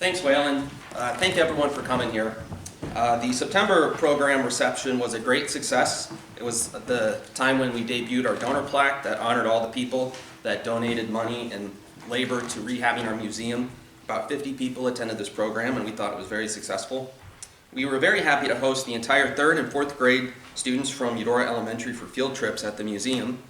Thanks, Waylon. Thank everyone for coming here. The September program reception was a great success. It was the time when we debuted our donor plaque that honored all the people that donated money and labor to rehabbing our museum. About 50 people attended this program, and we thought it was very successful. We were very happy to host the entire 3rd and 4th grade students from Eudora Elementary for field trips at the museum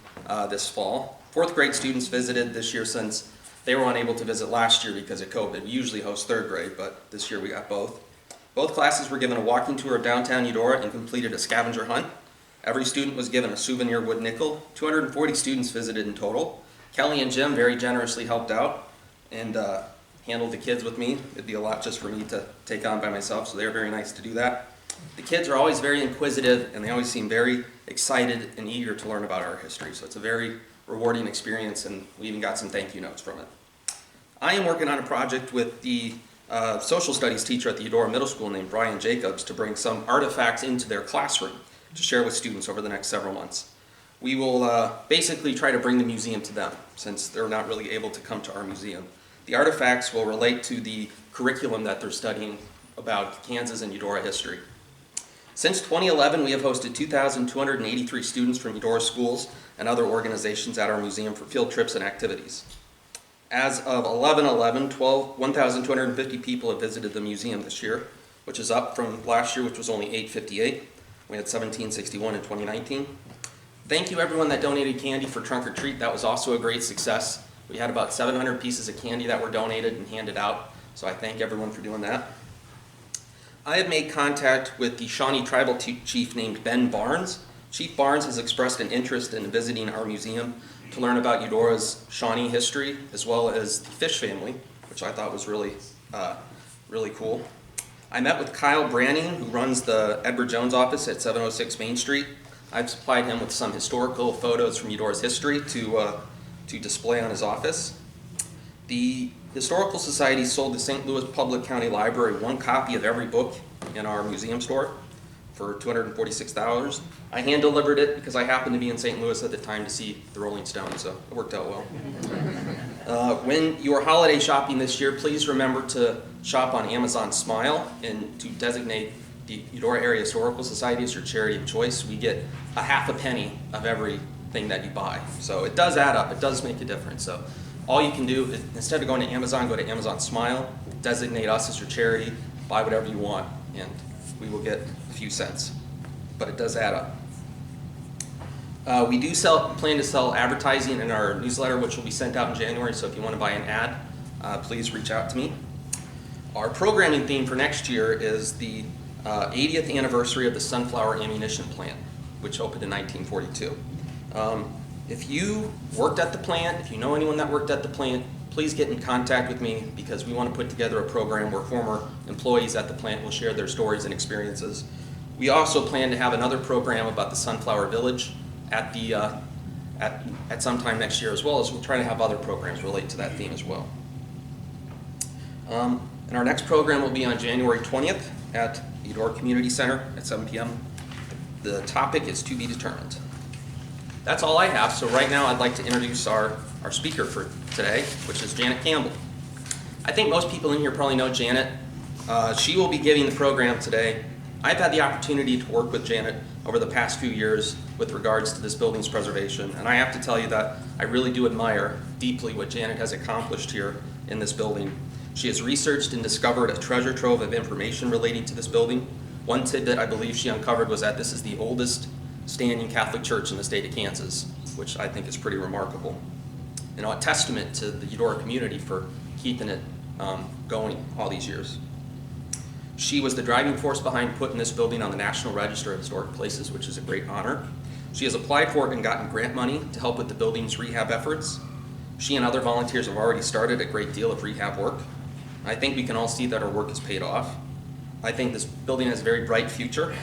this fall. 4th grade students visited this year since they were unable to visit last year because of COVID. We usually host 3rd grade, but this year we got both. Both classes were given a walking tour of downtown Eudora and completed a scavenger hunt. Every student was given a souvenir wood nickel. 240 students visited in total. Kelly and Jim very generously helped out and handled the kids with me. It'd be a lot just for me to take on by myself, so they were very nice to do that. The kids are always very inquisitive, and they always seem very excited and eager to learn about our history, so it's a very rewarding experience, and we even got some thank you notes from it. I am working on a project with the social studies teacher at the Eudora Middle School named Brian Jacobs to bring some artifacts into their classroom to share with students over the next several months. We will basically try to bring the museum to them, since they're not really able to come to our museum. The artifacts will relate to the curriculum that they're studying about Kansas and Eudora history. Since 2011, we have hosted 2,283 students from Eudora schools and other organizations at our museum for field trips and activities. As of 11/11, 1,250 people have visited the museum this year, which is up from last year, which was only 858. We had 1,761 in 2019. Thank you everyone that donated candy for Trunk or Treat. That was also a great success. We had about 700 pieces of candy that were donated and handed out, so I thank everyone for doing that. I have made contact with the Shawnee tribal chief named Ben Barnes. Chief Barnes has expressed an interest in visiting our museum to learn about Eudora's Shawnee history, as well as the Fish family, which I thought was really cool. I met with Kyle Branning, who runs the Edward Jones office at 706 Main Street. I've supplied him with some historical photos from Eudora's history to display on his office. The Historical Society sold the St. Louis Public County Library one copy of every book in our museum store for $246. I hand-delivered it because I happened to be in St. Louis at the time to see the Rolling Stones, so it worked out well. When you are holiday shopping this year, please remember to shop on Amazon Smile and to designate the Eudora Area Historical Society as your charity of choice. We get a half a penny of everything that you buy, so it does add up. It does make a difference. So all you can do is, instead of going to Amazon, go to Amazon Smile, designate us as your charity, buy whatever you want, and we will get a few cents. But it does add up. We do plan to sell advertising in our newsletter, which will be sent out in January, so if you want to buy an ad, please reach out to me. Our programming theme for next year is the 80th anniversary of the Sunflower Ammunition Plant, which opened in 1942. If you worked at the plant, if you know anyone that worked at the plant, please get in contact with me because we want to put together a program where former employees at the plant will share their stories and experiences. We also plan to have another program about the Sunflower Village at some time next year, as well as we'll try to have other programs relate to that theme as well. And our next program will be on January 20th at the Eudora Community Center at 7 p.m. The topic is to be determined. That's all I have, so right now I'd like to introduce our speaker for today, which is Janet Campbell. I think most people in here probably know Janet. She will be giving the program today. I've had the opportunity to work with Janet over the past few years with regards to this building's preservation, and I have to tell you that I really do admire deeply what Janet has accomplished here in this building. She has researched and discovered a treasure trove of information relating to this building. One tidbit I believe she uncovered was that this is the oldest standing Catholic church in the state of Kansas, which I think is pretty remarkable. You know, a testament to the Eudora community for keeping it going all these years. She was the driving force behind putting this building on the National Register of Historic Places, which is a great honor. She has applied for it and gotten grant money to help with the building's rehab efforts. She and other volunteers have already started a great deal of rehab work. I think we can all see that our work has paid off. I think this building has a very bright future,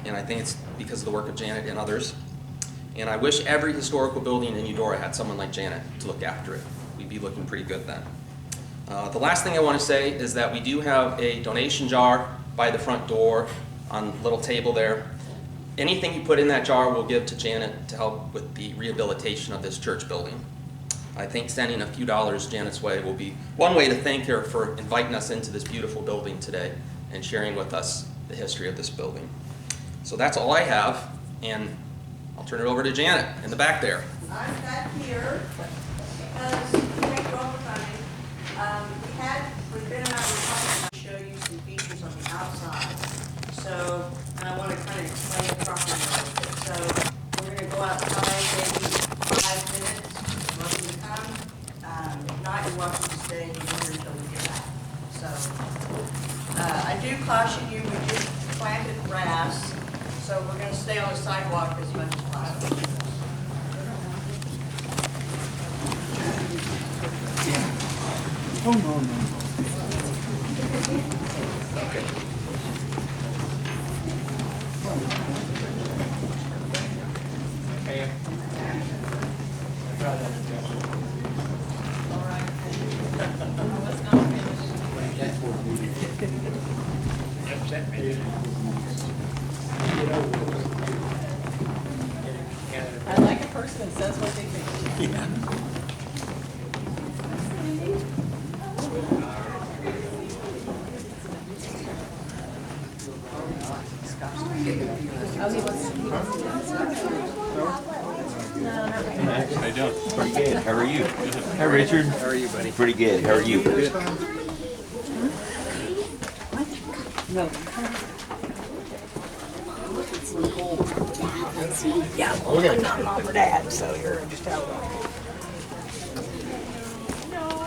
and I think it's because of the work of Janet and others. And I wish every historical building in Eudora had someone like Janet to look after it. We'd be looking pretty good then. The last thing I want to say is that we do have a donation jar by the front door on the little table there. Anything you put in that jar we'll give to Janet to help with the rehabilitation of this church building. I think sending a few dollars Janet's way will be one way to thank her for inviting us into this beautiful building today and sharing with us the history of this building. So that's all I have, and I'll turn it over to Janet in the back there. I'm back here because thank you all for coming. We've been around to show you some features on the outside. So, and I want to kind of explain the property a little bit. So, we're going to go outside maybe 5 minutes. Welcome to come. If not, you're welcome to stay here until we get back. So, I do caution you, we did planted grass, so we're going to stay on the sidewalk as much as possible. Oh, no, no. Okay. I like a person that says what they think. Yeah. How you doing? Pretty good. How are you? Hi, Richard. How are you, buddy? Pretty good. How are you? Good. No. Yeah, well, I'm not mom or dad, so you're just out. No,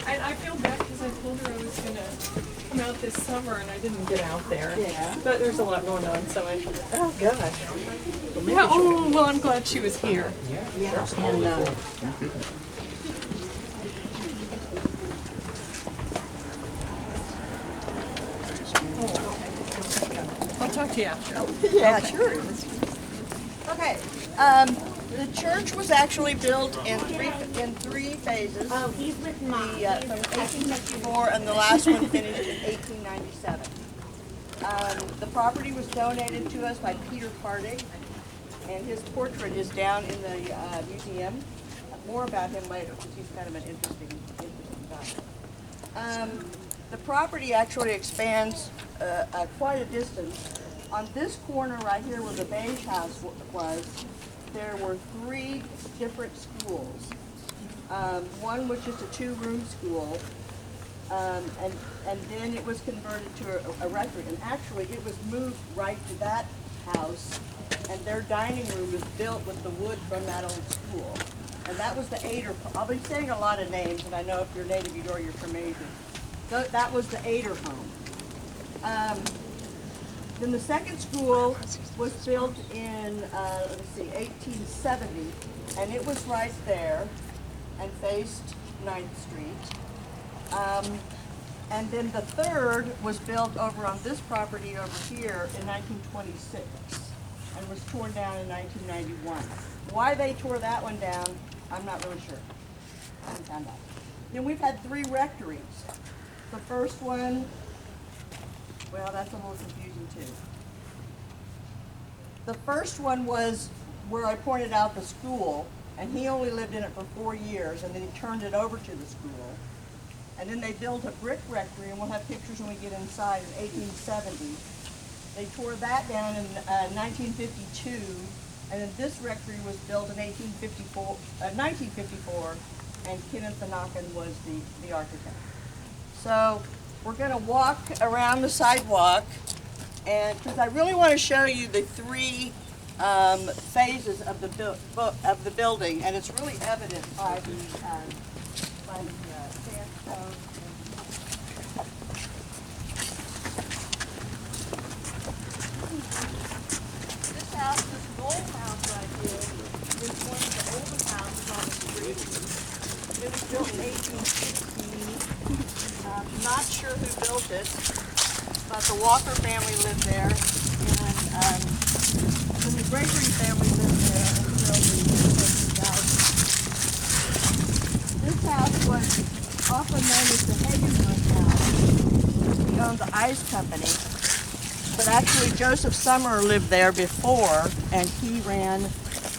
I feel bad because I told her I was gonna come out this summer and I didn't get out there. Yeah. But there's a lot going on, so I. Oh, gosh. Yeah. Oh well, I'm glad she was here. Yeah, and, I'll talk to you after. Yeah, sure. Okay, the church was actually built in three phases. Oh, he's with Mom. From 1854, and the last one finished in 1897. The property was donated to us by Peter Harding, and his portrait is down in the museum. More about him later, because he's kind of an interesting guy. The property actually expands quite a distance. On this corner right here where the beige house was, there were 3 different schools. One was just a 2-room school, and then it was converted to a rectory. And actually, it was moved right to that house, and their dining room was built with the wood from that old school. And that was the Ader. I'll be saying a lot of names, and I know if you're native Eudora, you're familiar. So that was the Ader home. Then the second school was built in, 1870, and it was right there and faced 9th Street. And then the third was built over on this property over here in 1926 and was torn down in 1991. Why they tore that one down, I'm not really sure. I haven't found out. Then we've had 3 rectories. The first one, well, that's a little confusing too. The first one was where I pointed out the school, and he only lived in it for 4 years, and then he turned it over to the school. And then they built a brick rectory, and we'll have pictures when we get inside, in 1870. They tore that down in 1952, and then this rectory was built in 1954, and Kenneth Anakin was the architect. So we're going to walk around the sidewalk, and because I really want to show you the 3 phases of the building, and it's really evident by the sandstone. This house, this old house right here, is one of the oldest houses on the street. It was built in 1816. Not sure who built it, but the Walker family lived there, and then the Gregory family lived there until the 50s. This house was often known as the Hagenwood house. He owned the ice company, but actually Joseph Summer lived there before, and he ran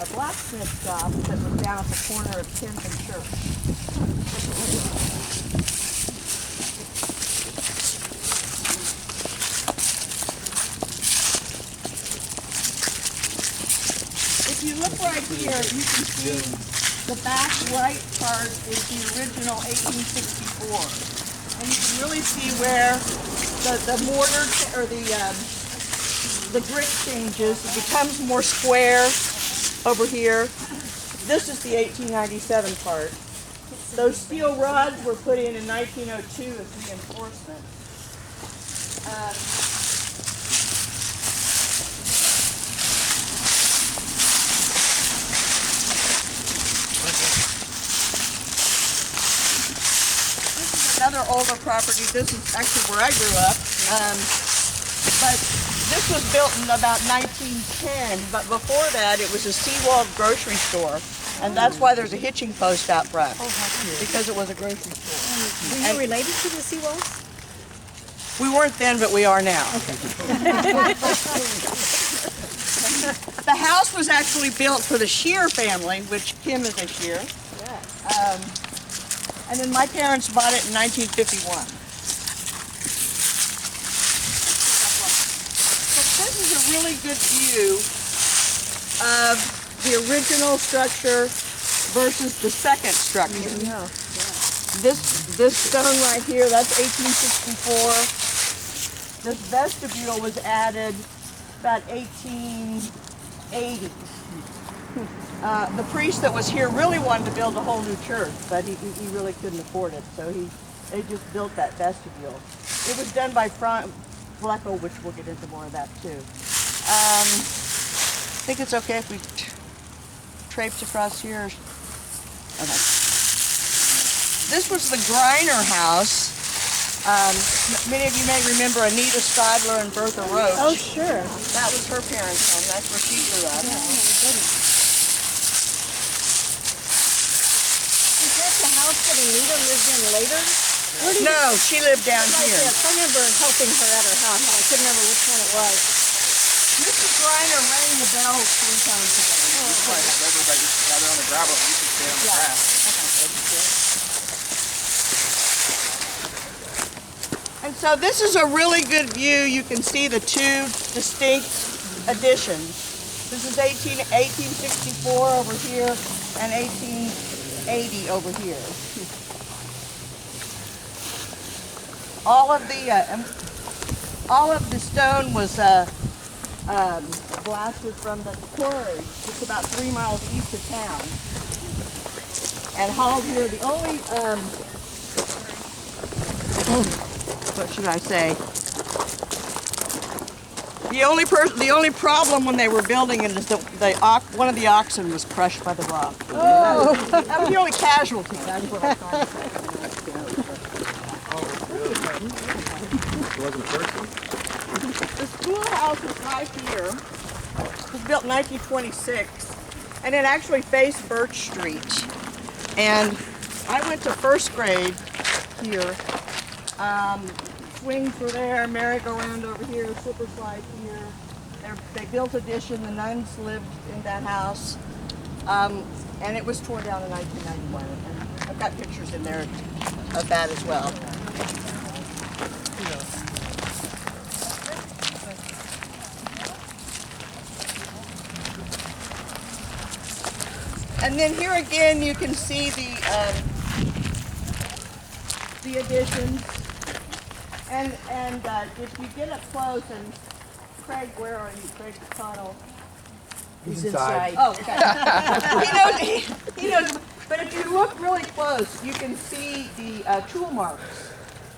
a blacksmith shop that was down at the corner of 10th and Church. If you look right here, you can see the back right part is the original 1864. And you can really see where the mortar or the brick changes. It becomes more square over here. This is the 1897 part. Those steel rods were put in 1902 as reinforcement. Another older property. This is actually where I grew up, but this was built in about 1910. But before that, it was a seawalled grocery store, and that's why there's a hitching post out front, because it was a grocery store. Were you related to the Seawalls? We weren't then, but we are now. The house was actually built for the Shearer family, which Kim is a Shearer. And then my parents bought it in 1951. So this is a really good view of the original structure versus the second structure. This stone right here, that's 1864. This vestibule was added about 1880. The priest that was here really wanted to build a whole new church, but he really couldn't afford it, so they just built that vestibule. It was done by Flecko, which we'll get into more of that too. I think it's okay if we traipse across here. Okay. This was the Groninger house. Many of you may remember Anita Stidler and Bertha Roach. Oh, sure. That was her parents' home. That's where she grew up. The house that Anita lived in later? No, she lived down here. Yes, I remember helping her at her house, and I couldn't remember which one it was. Mrs. Groninger rang the bell 3 times a day. Probably have everybody gather on the gravel and you can stay on the grass. And so this is a really good view. You can see the two distinct additions. This is 1864 over here and 1880 over here. All of the stone was blasted from the quarry, just about 3 miles east of town, and hauled here. The only what should I say? The only problem when they were building it is that one of the oxen was crushed by the rock. Oh. That was the only casualty. That's what I'm trying to say. The schoolhouse was right here. It was built in 1926, and it actually faced Birch Street. And I went to first grade here. Swings were there, merry-go-round over here, slipper slide here. They built addition. The nuns lived in that house, and it was torn down in 1991. And I've got pictures in there of that as well. And then here again, you can see the additions. And if you get up close, and Craig, where are you? Craig Connell. He's inside. Oh, okay. he knows. But if you look really close, you can see the tool marks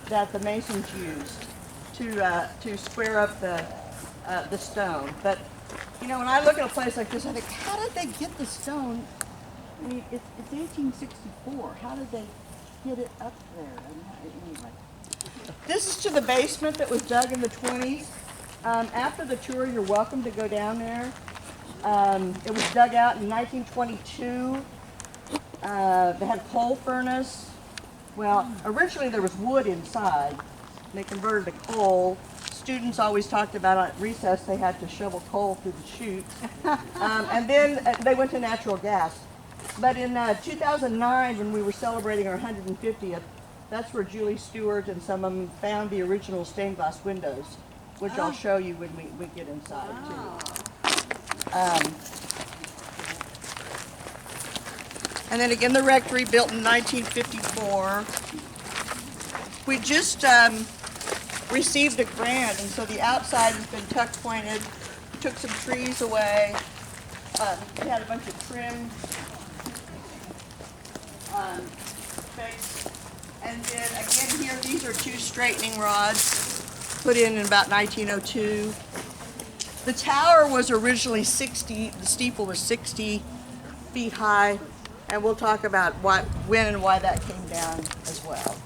that the masons used to square up the stone. But you know, when I look at a place like this, I think, how did they get the stone? I mean, it's 1864. How did they get it up there? Anyway. This is to the basement that was dug in the 20s. After the tour, you're welcome to go down there. It was dug out in 1922. They had a coal furnace. Well, originally there was wood inside. They converted to coal, students always talked about at recess they had to shovel coal through the chute. And then they went to natural gas. But in 2009, when we were celebrating our 150th, that's where Julie Stewart and some of them found the original stained glass windows, which I'll show you when we get inside too. And then again, the Rectory, built in 1954. We just received a grant, and so the outside has been tuck pointed, took some trees away. We had a bunch of trim fixed. And then again here, these are 2 straightening rods put in about 1902. The tower was originally 60, the steeple was 60 feet high, and we'll talk about when and why that came down as well.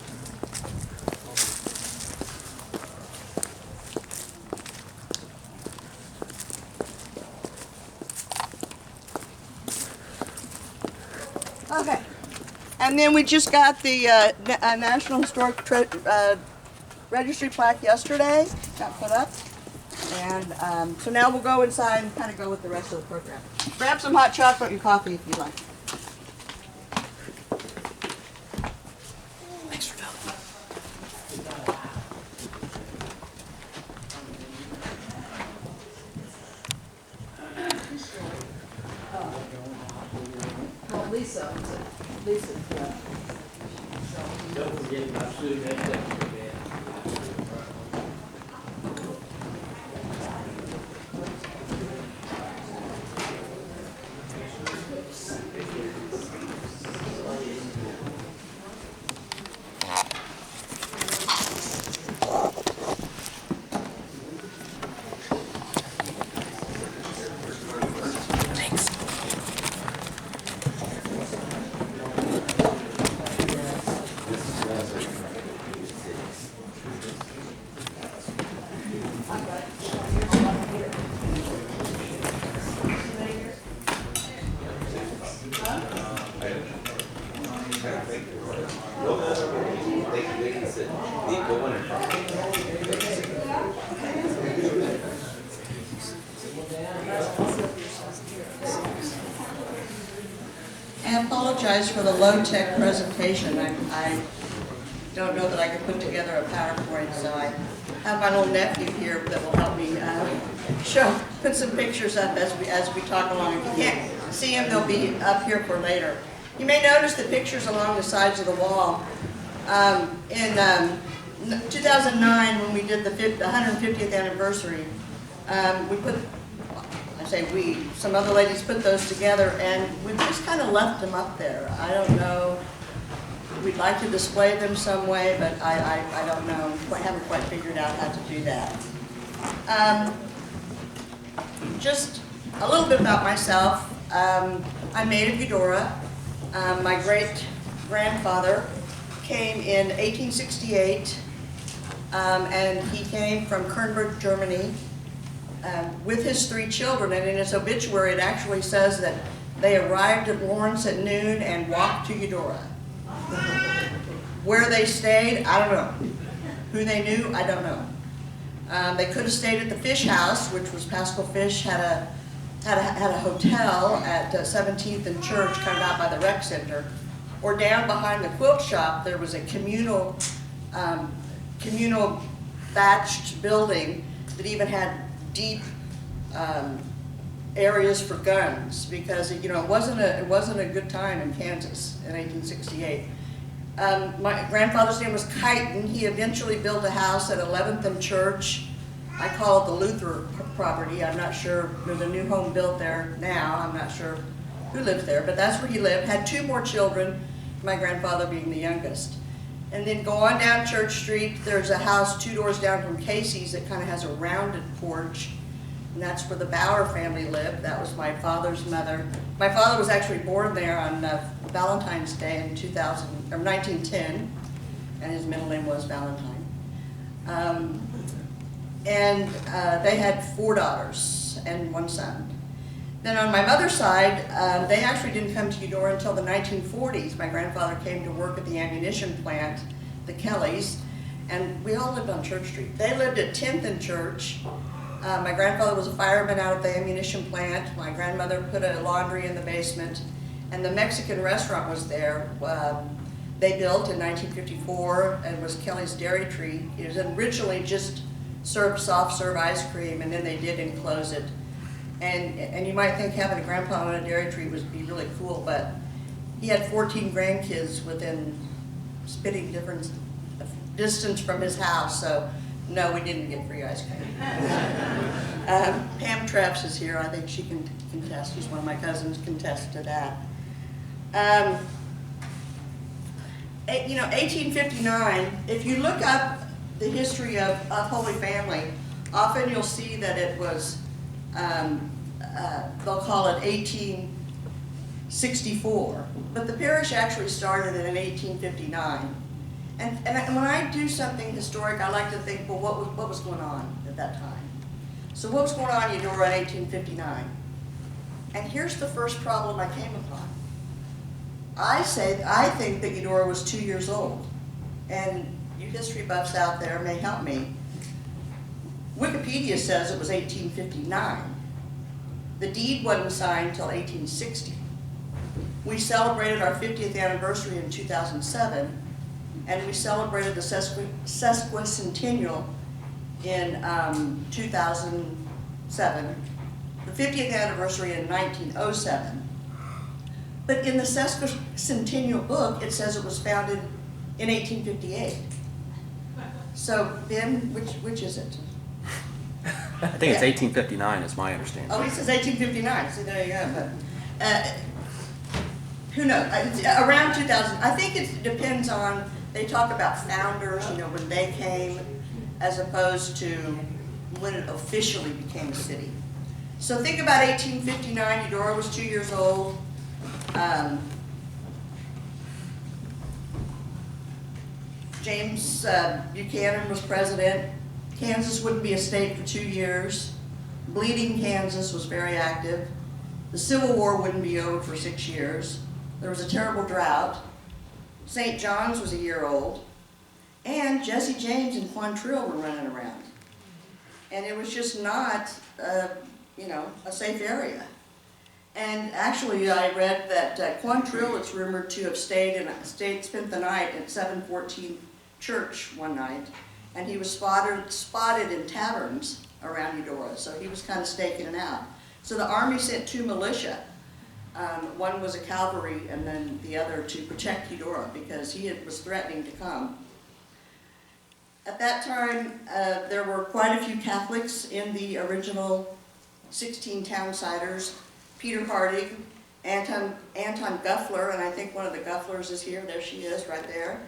Okay, and then we just got the National Historic Registry plaque yesterday, got put up. And so now we'll go inside and kind of go with the rest of the program. Grab some hot chocolate and coffee if you like. Thanks for coming. Well, Lisa, yeah. Don't forget my food, that's it. I apologize for the low-tech presentation. I don't know that I could put together a PowerPoint, so I have my little nephew here that will help me put some pictures up as we talk along. If you can't see them, they'll be up here for later. You may notice the pictures along the sides of the wall. In 2009, when we did the 150th anniversary, we put, some other ladies put those together, and we just kind of left them up there. I don't know, we'd like to display them some way, but I don't know, I haven't quite figured out how to do that. Just a little bit about myself. I'm native of Eudora. My great-grandfather came in 1868, and he came from Kernberg, Germany, with his 3 children, and in his obituary it actually says that they arrived at Lawrence at noon and walked to Eudora. Where they stayed, I don't know. Who they knew, I don't know. They could have stayed at the Fish House, which was Pascal Fish had a hotel at 17th and Church, kind of out by the rec center, or down behind the quilt shop there was a communal thatched building that even had deep areas for guns, because it wasn't a good time in Kansas in 1868. My grandfather's name was Kyton. He eventually built a house at 11th and Church. I call it the Luther property. I'm not sure, there's a new home built there now. I'm not sure who lives there, but that's where he lived. Had 2 more children, my grandfather being the youngest. And then go on down Church Street, there's a house 2 doors down from Casey's that kind of has a rounded porch, and that's where the Bauer family lived. That was my father's mother. My father was actually born there on Valentine's Day in 1910, and his middle name was Valentine. They had 4 daughters and 1 son. Then on my mother's side, they actually didn't come to Eudora until the 1940s. My grandfather came to work at the ammunition plant, the Kellys, And we all lived on Church Street. They lived at 10th and Church. My grandfather was a fireman out at the ammunition plant. My grandmother put a laundry in the basement. And the Mexican restaurant was there. They built in 1954 and was Kelly's Dairy Tree. It was originally just served soft serve ice cream, and then they did enclose it. And you might think having a grandpa on a dairy tree would be really cool, but he had 14 grandkids within spitting distance from his house, so no, we didn't get free ice cream. Pam Traps is here. I think she can contest. She's one of my cousins, contest to that. 1859, if you look up the history of Holy Family, often you'll see that it was, they'll call it 1864, but the parish actually started in 1859. And when I do something historic, I like to think, well, what was going on at that time? So what was going on in Eudora in 1859? And here's the first problem I came upon. I think that Eudora was 2 years old, and you history buffs out there may help me. Wikipedia says it was 1859. The deed wasn't signed until 1860. We celebrated our 50th anniversary in 2007, and we celebrated the sesquicentennial in 2007, the 50th anniversary in 1907. But in the sesquicentennial book, it says it was founded in 1858. So, Ben, which is it? I think it's 1859 is my understanding. Oh, he says 1859, so there you go. But, who knows? Around 2000, I think it depends on, they talk about founders, when they came, as opposed to when it officially became a city. So think about 1859, Eudora was 2 years old. James Buchanan was president. Kansas wouldn't be a state for 2 years. Bleeding Kansas was very active. The Civil War wouldn't be over for 6 years. There was a terrible drought. St. John's was a year old. And Jesse James and Quantrill were running around. And it was just not, a safe area. And actually, I read that Quantrill is rumored to have spent the night at 714 Church one night, and he was spotted in taverns around Eudora, so he was kind of staking it out. So the Army sent 2 militia. One was a cavalry, and then the other to protect Eudora, because he was threatening to come. At that time, there were quite a few Catholics in the original 16 townsiders. Peter Hardig, Anton Guffler, and I think one of the Gufflers is here. There she is, right there.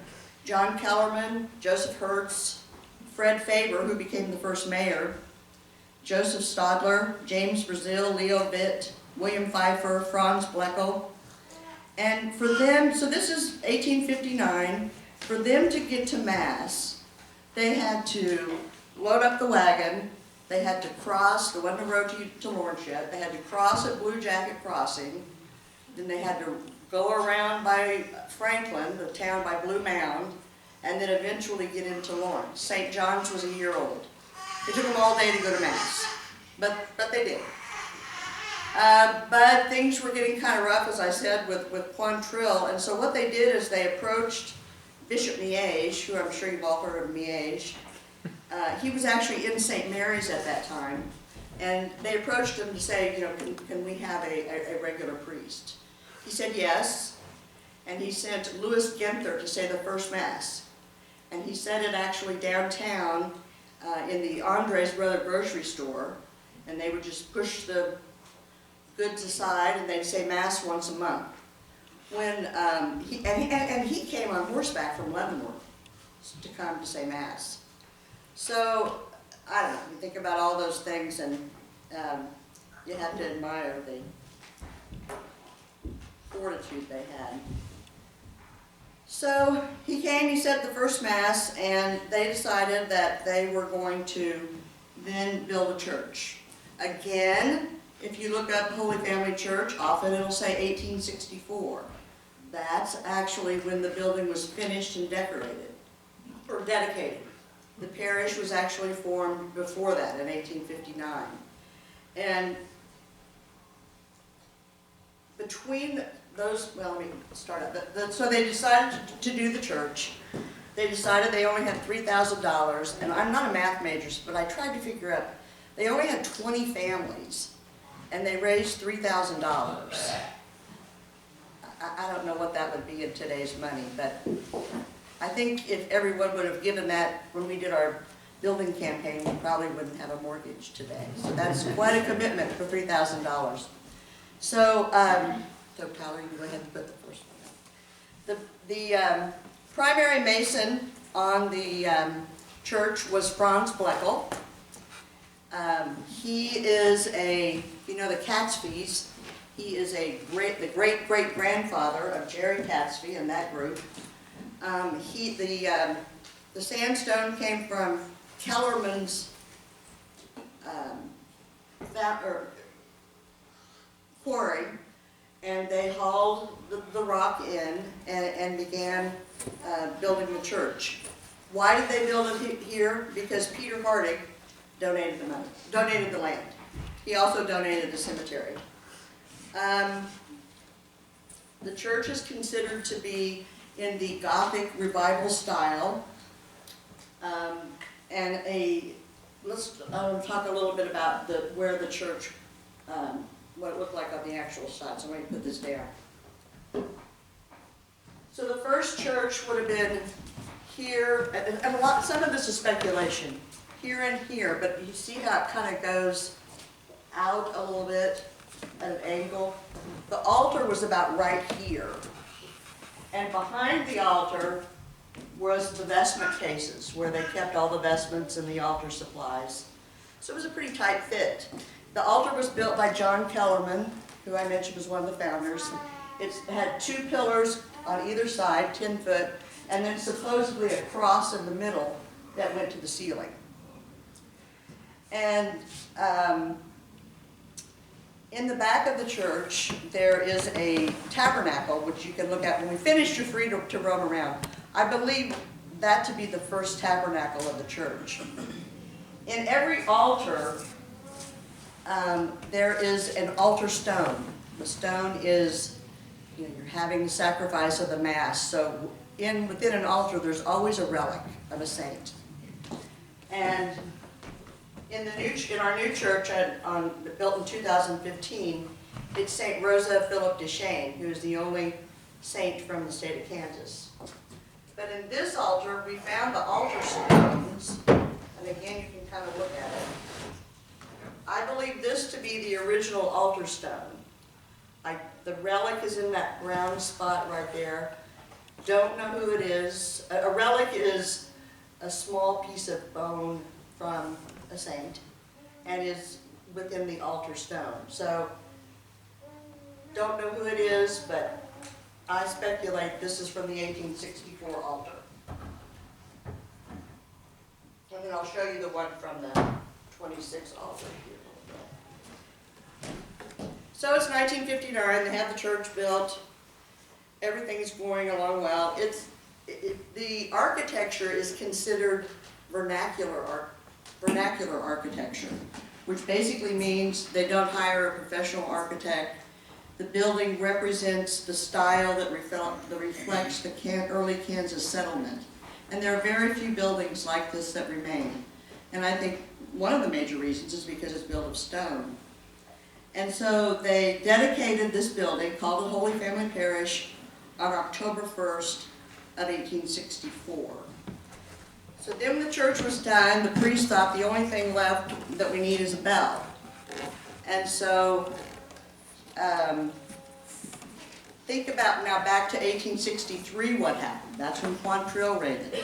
John Kellerman, Joseph Hertz, Fred Faber, who became the first mayor, Joseph Stadler, James Brazil, Leo Vitt, William Pfeiffer, Franz Bleckel. And for them, so this is 1859, for them to get to Mass, they had to load up the wagon. They had to cross, the one that rode to Lawrence yet, they had to cross at Blue Jacket Crossing, then they had to go around by Franklin, the town by Blue Mound, and then eventually get into Lawrence. St. John's was a year old. It took them all day to go to Mass, but they did. But things were getting kind of rough, as I said, with Quantrill, and so what they did is they approached Bishop Miege, who I'm sure you've all heard of Miege. He was actually in St. Mary's at that time, and they approached him to say, can we have a regular priest? He said yes, and he sent Louis Genther to say the first Mass. And he said it actually downtown in the Andres Brother grocery store, and they would just push the goods aside, and they'd say Mass once a month. When he came on horseback from Leavenworth to come to say Mass. So, I don't know, you think about all those things, and you have to admire the fortitude they had. So, he came, he said the first Mass, and they decided that they were going to then build a church. Again, if you look up Holy Family Church, often it'll say 1864. That's actually when the building was finished and decorated, or dedicated. The parish was actually formed before that, in 1859. And between those, well, let me start up. So they decided to do the church. They decided they only had $3,000, and I'm not a math major, but I tried to figure out, they only had 20 families, and they raised $3,000. I don't know what that would be in today's money, but I think if everyone would have given that when we did our building campaign, we probably wouldn't have a mortgage today. So that's quite a commitment for $3,000. So, so Tyler, you go ahead and put the first one up. The primary mason on the church was Franz Bleckel. He is you know the Catsfies. He is the great-great-grandfather of Jerry Catsfee in that group. The sandstone came from Kellerman's quarry, and they hauled the rock in and began building the church. Why did they build it here? Because Peter Hardig donated the money, donated the land. He also donated the cemetery. The church is considered to be in the Gothic revival style. Let's talk a little bit about where the church, what it looked like on the actual site. So I'm going to put this down. So the first church would have been here, and some of this is speculation, here and here, but you see how it kind of goes out a little bit at an angle. The altar was about right here, and behind the altar was the vestment cases where they kept all the vestments and the altar supplies. So it was a pretty tight fit. The altar was built by John Kellerman, who I mentioned was one of the founders. It had 2 pillars on either side, 10 foot, and then supposedly a cross in the middle that went to the ceiling. And in the back of the church, there is a tabernacle, which you can look at. When we finish, you're free to roam around. I believe that to be the first tabernacle of the church. In every altar, there is an altar stone. The stone is, you're having the sacrifice of the Mass. So within an altar, there's always a relic of a saint. And in our new church, built in 2015, it's St. Rosa Philip Deschain, who is the only saint from the state of Kansas. But in this altar, we found the altar stones, and again, you can kind of look at it. I believe this to be the original altar stone. The relic is in that brown spot right there. Don't know who it is. A relic is a small piece of bone from a saint and is within the altar stone. So, don't know who it is, but I speculate this is from the 1864 altar. And then I'll show you the one from the 26 altar here. So it's 1959, they have the church built, everything is going along well. The architecture is considered vernacular architecture, which basically means they don't hire a professional architect. The building represents the style that reflects the early Kansas settlement. And there are very few buildings like this that remain. And I think one of the major reasons is because it's built of stone. And so they dedicated this building, called the Holy Family Parish, on October 1st of 1864. So then when the church was done, the priest thought the only thing left that we need is a bell. And so think about now back to 1863 what happened. That's when Quantrill raided.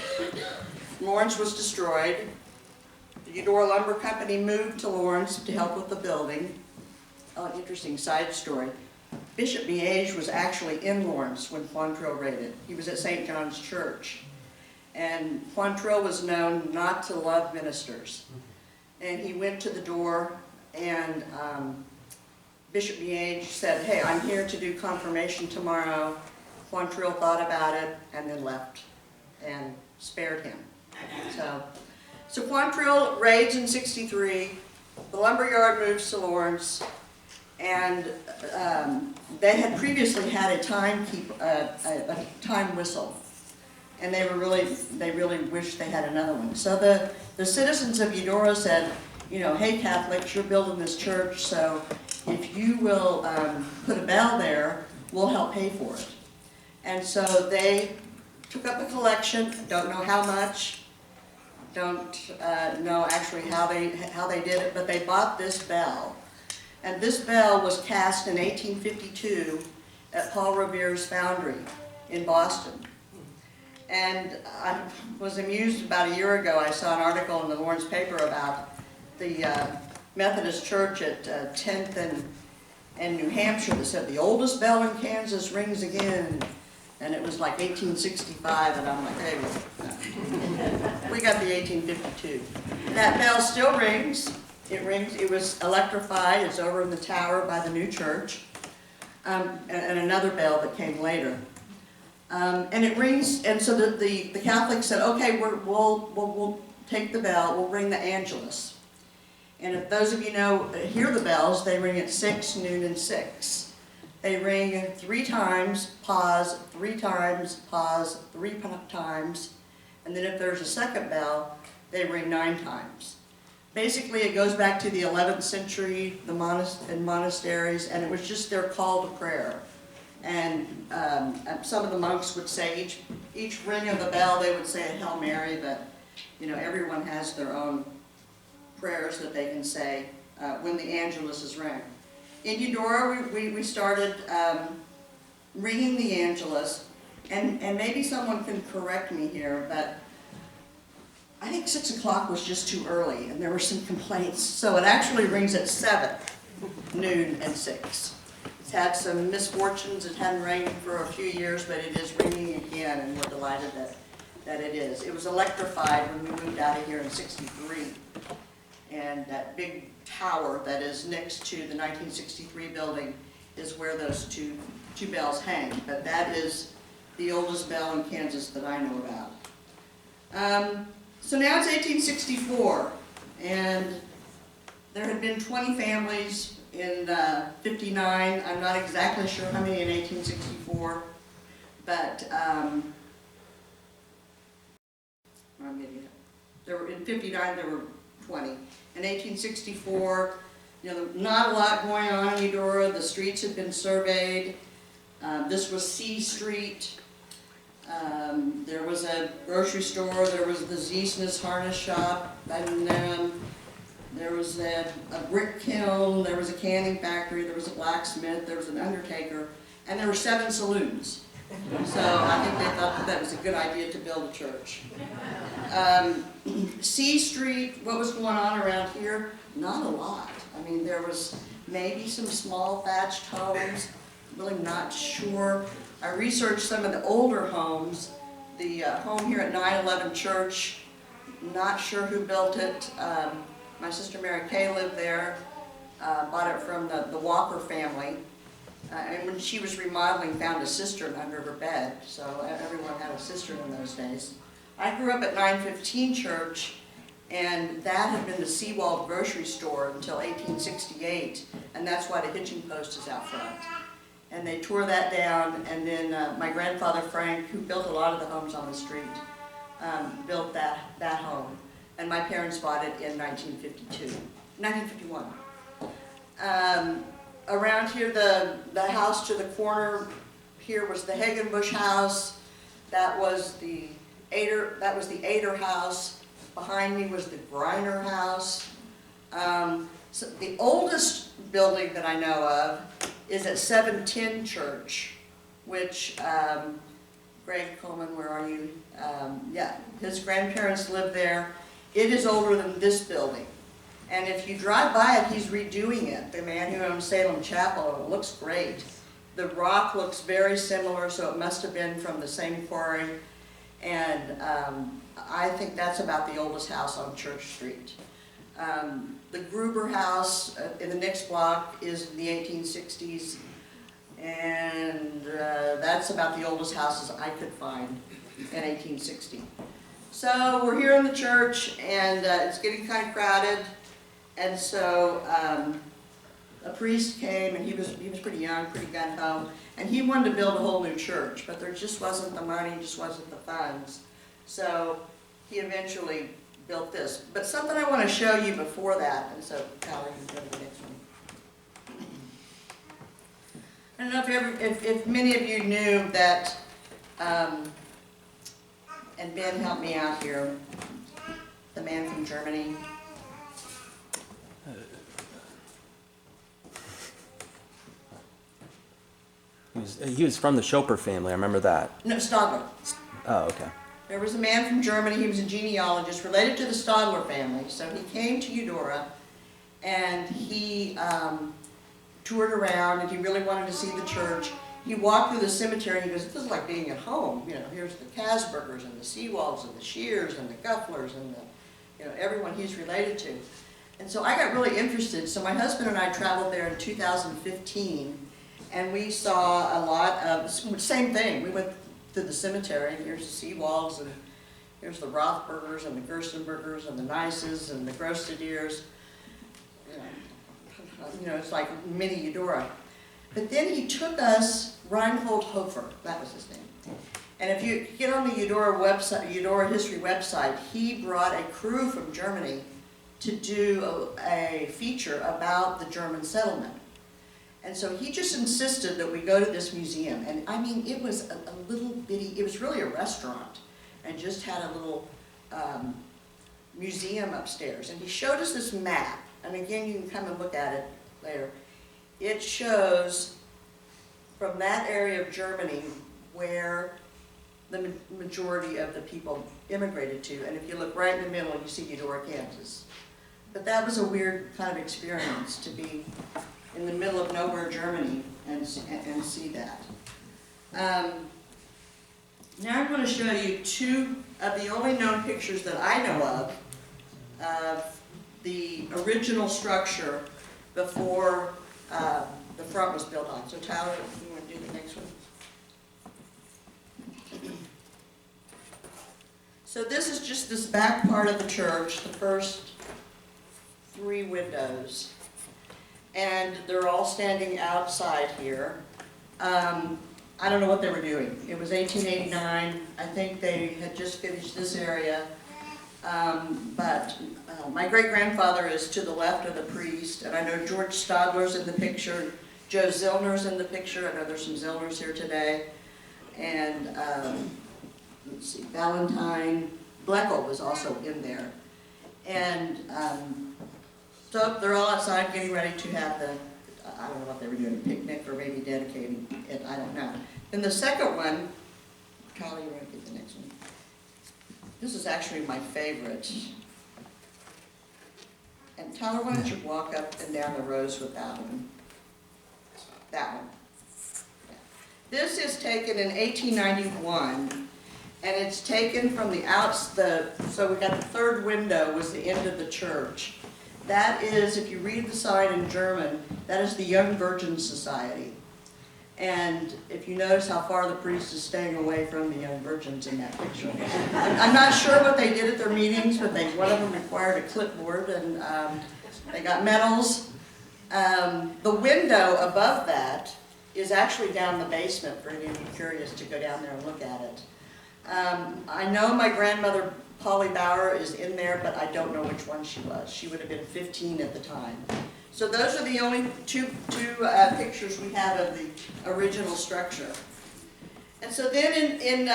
Lawrence was destroyed. The Eudora Lumber Company moved to Lawrence to help with the building. Oh, an interesting side story. Bishop Miege was actually in Lawrence when Quantrill raided. He was at St. John's Church. And Quantrill was known not to love ministers. And he went to the door, and Bishop Miege said, "Hey, I'm here to do confirmation tomorrow." Quantrill thought about it and then left and spared him. So So Quantrill raids in '63, the lumberyard moves to Lawrence, and they had previously had a time whistle, and they really wished they had another one. So the citizens of Eudora said, you know, hey Catholics, you're building this church, so if you will put a bell there, we'll help pay for it. And so they took up a collection, don't know how much, don't know actually how they did it, but they bought this bell. And this bell was cast in 1852 at Paul Revere's foundry in Boston. And I was amused about a year ago, I saw an article in the Lawrence paper about the Methodist Church at 10th and New Hampshire that said the oldest bell in Kansas rings again. And it was like 1865, and I'm like, hey, we got the 1852. That bell still rings. It rings. It was electrified. It's over in the tower by the new church. And another bell that came later. And it rings, and so the Catholics said, okay, we'll take the bell, we'll ring the Angelus. And if those of you know, hear the bells, they ring at 6, noon, and 6. They ring 3 times, pause, 3 times, pause, 3 times, and then if there's a second bell, they ring 9 times. Basically, it goes back to the 11th century, the monasteries, and it was just their call to prayer. And some of the monks would say each ring of the bell, they would say a Hail Mary, but you know, everyone has their own prayers that they can say when the Angelus is rang. In Eudora, we started ringing the Angelus, and maybe someone can correct me here, but I think 6 o'clock was just too early, and there were some complaints. So it actually rings at 7, noon, and 6. It's had some misfortunes. It hadn't rang for a few years, but it is ringing again, and we're delighted that it is. It was electrified when we moved out of here in '63. And that big tower that is next to the 1963 building is where those two bells hang. But that is the oldest bell in Kansas that I know about. So now it's 1864, and there had been 20 families in 59. I'm not exactly sure how many in 1864, but there were in 59 there were 20. In 1864, you know, not a lot going on in Eudora. The streets had been surveyed. This was C Street. There was a grocery store. There was the Ziesness harness shop. And there was a brick kiln. There was a canning factory. There was a blacksmith. There was an undertaker. And there were 7 saloons. So I think they thought that was a good idea to build a church. C Street, what was going on around here? Not a lot. I mean, there was maybe some small thatched homes. Really not sure. I researched some of the older homes. The home here at 911 Church, not sure who built it. My sister Mary Kay lived there, bought it from the Walker family. And when she was remodeling, found a cistern under her bed, so everyone had a cistern in those days. I grew up at 915 Church, and that had been the seawalled grocery store until 1868, and that's why the hitching post is out front. And they tore that down, and then my grandfather Frank, who built a lot of the homes on the street, built that home. And my parents bought it in 1951. Around here, the house to the corner here was the Hagenbusch house. That was the Ader house. Behind me was the Griner house. So the oldest building that I know of is at 710 Church, which Greg Coleman, where are you? Yeah, his grandparents lived there. It is older than this building. And if you drive by it, he's redoing it. The man who owns Salem Chapel, it looks great. The rock looks very similar, so it must have been from the same quarry. And I think that's about the oldest house on Church Street. The Gruber house in the next block is the 1860s. And that's about the oldest houses I could find in 1860. So we're here in the church, and it's getting kind of crowded, and so a priest came, and he was pretty young, pretty gung-ho, and he wanted to build a whole new church, but there just wasn't the money, just wasn't the funds. So he eventually built this. But something I want to show you before that, and so Callie, you can go to the next one. I don't know if many of you knew that, and Ben helped me out here, the man from Germany. He was from the Schoper family, I remember that. No, Stadler. Oh, okay. There was a man from Germany, he was a genealogist related to the Stadler family. So he came to Eudora, and he toured around, and he really wanted to see the church. He walked through the cemetery, and he goes, this is like being at home. You know, here's the Kasbergers, and the Seawalds, and the Shearers, and the Gufflers, and the, everyone he's related to. And so I got really interested. So my husband and I traveled there in 2015, and we saw a lot of, same thing. We went to the cemetery, and here's the Seawalds, and here's the Rothbergers, and the Gerstenbergers, and the Nices, and the Grostadiers. It's like mini Eudora. But then he took us, Reinhold Hofer, that was his name. And if you get on the Eudora website, Eudora History website, he brought a crew from Germany to do a feature about the German settlement. And so he just insisted that we go to this museum. And I mean, it was a little bitty, it was really a restaurant, and just had a little museum upstairs. And he showed us this map. And again, you can come and look at it later. It shows from that area of Germany where the majority of the people immigrated to. And if you look right in the middle, you see Eudora, Kansas. But that was a weird kind of experience to be in the middle of nowhere, Germany, and see that. Now I'm going to show you two of the only known pictures that I know of the original structure before the front was built on. So Tyler, if you want to do the next one. So this is just this back part of the church, the first 3 windows. And they're all standing outside here. I don't know what they were doing. It was 1889. I think they had just finished this area. But my great-grandfather is to the left of the priest, and I know George Stadler's in the picture, Joe Zillner's in the picture. I know there's some Zillners here today. And let's see, Valentine Bleckel was also in there. And so they're all outside getting ready to have the, I don't know what they were doing, a picnic or maybe dedicating it, I don't know. Then the second one, Kylie, you want to get the next one? This is actually my favorite. And Tyler, why don't you walk up and down the rows with that one? That one. Yeah. This is taken in 1891, and it's taken from the so we got the third window was the end of the church. That is, if you read the sign in German, that is the Young Virgins Society. And if you notice how far the priest is staying away from the young virgins in that picture. I'm not sure what they did at their meetings, but one of them required a clipboard, and they got medals. The window above that is actually down in the basement for any of you curious to go down there and look at it. I know my grandmother, Polly Bauer, is in there, but I don't know which one she was. She would have been 15 at the time. So those are the only two pictures we have of the original structure. And so then in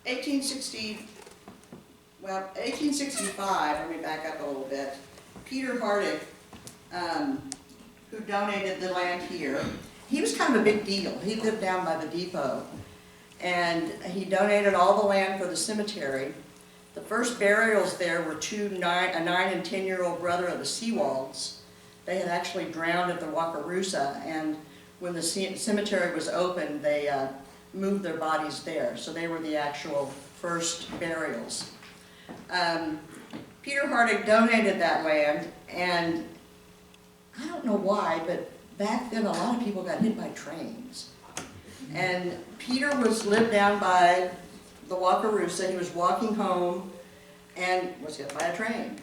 1865, let me back up a little bit, Peter Hartig, who donated the land here, he was kind of a big deal. He lived down by the depot, and he donated all the land for the cemetery. The first burials there were a 9 and 10-year-old brother of the Seawalds. They had actually drowned at the Wakarusa, and when the cemetery was opened, they moved their bodies there. So they were the actual first burials. Peter Hartig donated that land, and I don't know why, but back then a lot of people got hit by trains. And Peter lived down by the Wakaru said he was walking home and was hit by a train.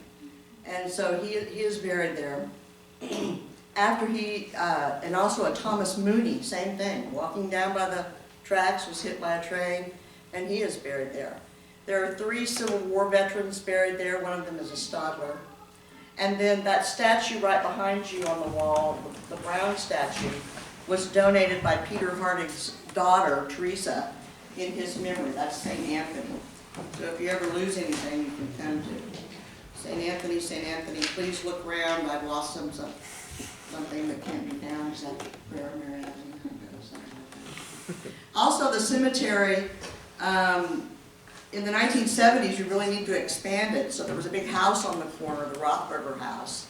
And so he is buried there. After he, and also a Thomas Mooney, same thing, walking down by the tracks, was hit by a train, and he is buried there. There are 3 Civil War veterans buried there. One of them is a Stadler. And then that statue right behind you on the wall, the Brown statue, was donated by Peter Harding's daughter, Teresa, in his memory. That's St. Anthony. So if you ever lose anything, you can come to St. Anthony, please look around. I've lost something that can't be found. Is that prayer, Mary? Also, the cemetery, in the 1970s, we really need to expand it. So there was a big house on the corner, the Rothberger house,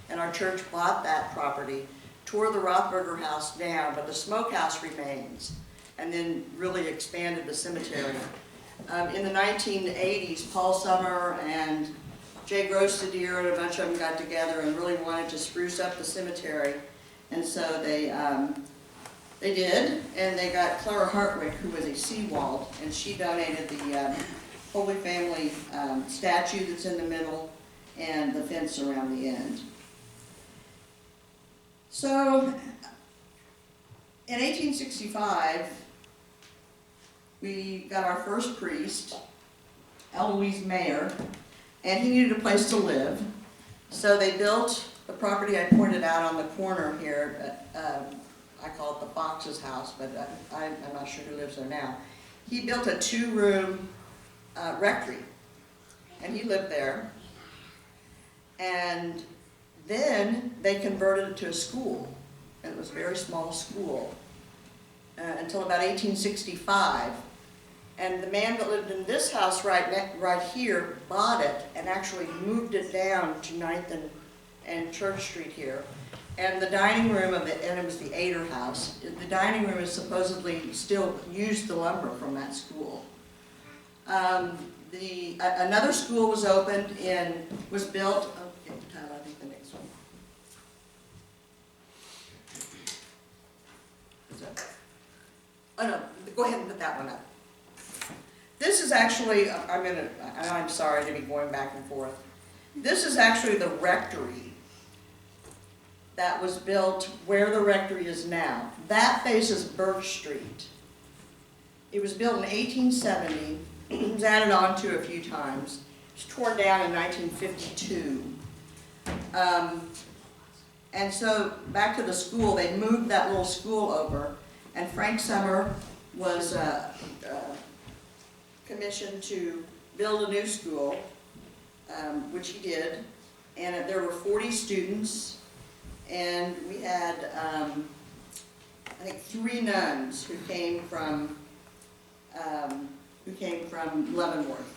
and our church bought that property, tore the Rothberger house down, but the smokehouse remains, and then really expanded the cemetery. In the 1980s, Paul Summer and Jay Grostadier and a bunch of them got together and really wanted to spruce up the cemetery, and so they did, and they got Clara Hartwick, who was a Seawald, and she donated the Holy Family statue that's in the middle and the fence around the end. So, in 1865, we got our first priest, Eloise Mayer, and he needed a place to live. So they built the property I pointed out on the corner here. I call it the Fox's house, but I'm not sure who lives there now. He built a 2-room rectory, and he lived there. And then they converted it to a school, and it was a very small school until about 1865. And the man that lived in this house right here bought it and actually moved it down to 9th and Church Street here. And the dining room of it, and it was the Ader house, the dining room is supposedly still used the lumber from that school. Another school was opened was built, okay, Tyler, I think the next one. Oh no, go ahead and put that one up. This is actually, I'm sorry to be going back and forth. This is actually the Rectory that was built where the Rectory is now. That faces Birch Street. It was built in 1870. It was added on to a few times. It was torn down in 1952. And so back to the school, they moved that little school over, and Frank Summer was commissioned to build a new school, which he did, and there were 40 students, and we had, I think, 3 nuns who came from Leavenworth.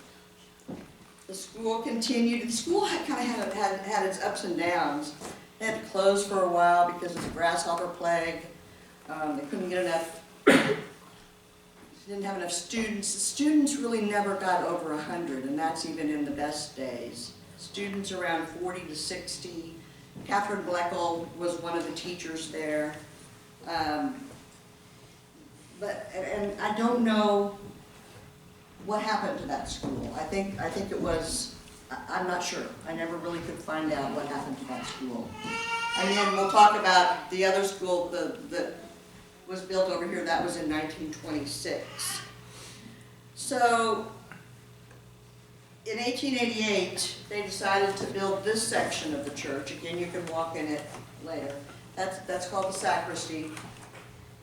The school continued. The school kind of had its ups and downs. They had to close for a while because of the grasshopper plague. They couldn't get enough. Didn't have enough students. The students really never got over 100, and that's even in the best days. Students around 40 to 60. Catherine Bleckel was one of the teachers there. And I don't know what happened to that school. I think it was, I'm not sure. I never really could find out what happened to that school. And then we'll talk about the other school that was built over here. That was in 1926. So in 1888, they decided to build this section of the church. Again, you can walk in it later. That's called the sacristy,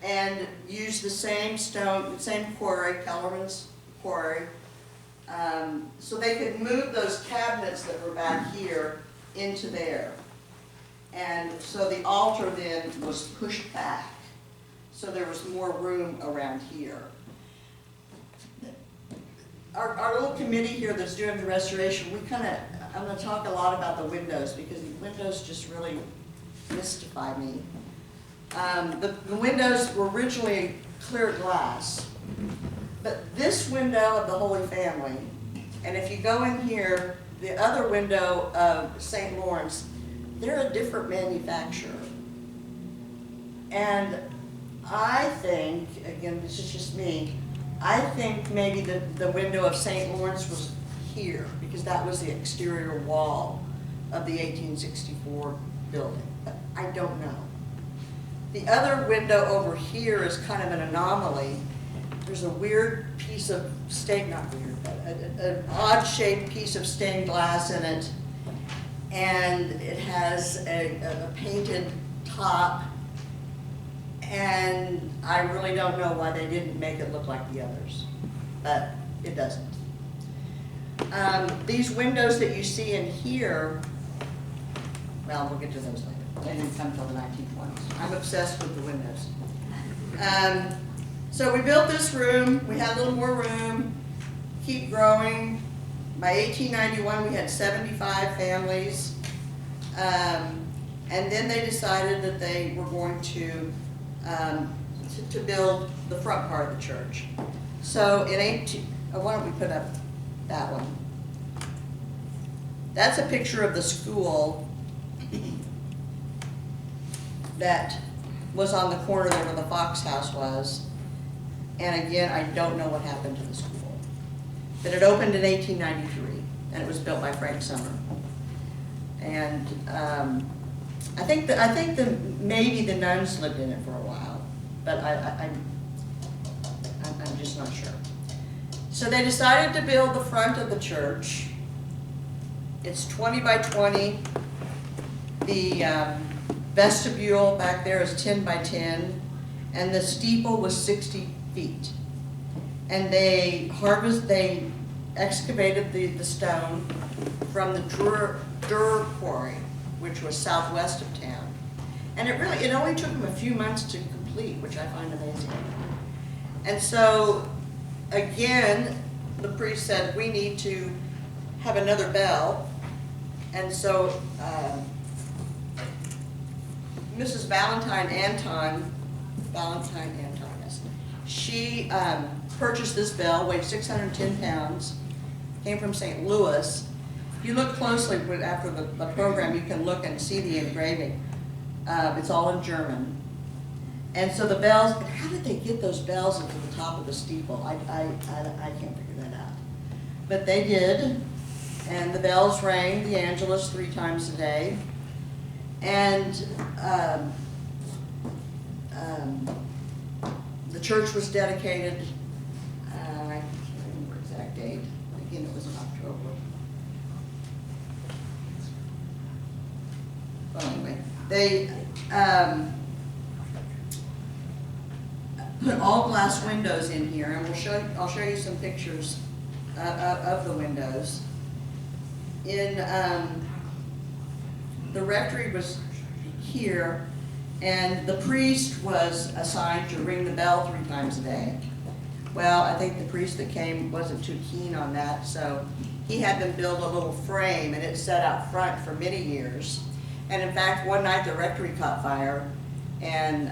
and use the same stone, the same quarry, Kellerman's quarry. So they could move those cabinets that were back here into there. And so the altar then was pushed back. So there was more room around here. Our little committee here that's doing the restoration, I'm going to talk a lot about the windows because the windows just really mystify me. The windows were originally clear glass, but this window of the Holy Family, and if you go in here, the other window of St. Lawrence, they're a different manufacturer. And I think, again, this is just me, I think maybe the window of St. Lawrence was here, because that was the exterior wall of the 1864 building, but I don't know. The other window over here is kind of an anomaly. There's a weird piece of not weird, but an odd-shaped piece of stained glass in it, and it has a painted top, and I really don't know why they didn't make it look like the others, but it doesn't. These windows that you see in here, well, we'll get to those later. They didn't come till the 1920s. I'm obsessed with the windows. So we built this room, we had a little more room, keep growing. By 1891, we had 75 families. And then they decided that they were going to build the front part of the church. So why don't we put up that one? That's a picture of the school that was on the corner there where the Fox House was. And again, I don't know what happened to the school. But it opened in 1893, and it was built by Frank Summer. And I think maybe the nuns lived in it for a while, but I'm just not sure. So they decided to build the front of the church. It's 20 by 20. The vestibule back there is 10 by 10, and the steeple was 60 feet. And they excavated the stone from the Dur quarry, which was southwest of town. And it only took them a few months to complete, which I find amazing. And so, again, the priest said, we need to have another bell. And so, Mrs. Valentine Anton, yes, she purchased this bell, weighed 610 pounds, came from St. Louis. If you look closely after the program, you can look and see the engraving. It's all in German. And so the bells, how did they get those bells into the top of the steeple? I can't figure that out. But they did, and the bells rang the Angelus 3 times a day. And the church was dedicated, I can't remember the exact date, again it was in October. Well, anyway, they put all glass windows in here, and I'll show you some pictures of the windows. The rectory was here, and the priest was assigned to ring the bell 3 times a day. Well, I think the priest that came wasn't too keen on that, so he had them build a little frame, and it sat out front for many years. And in fact, one night the rectory caught fire, and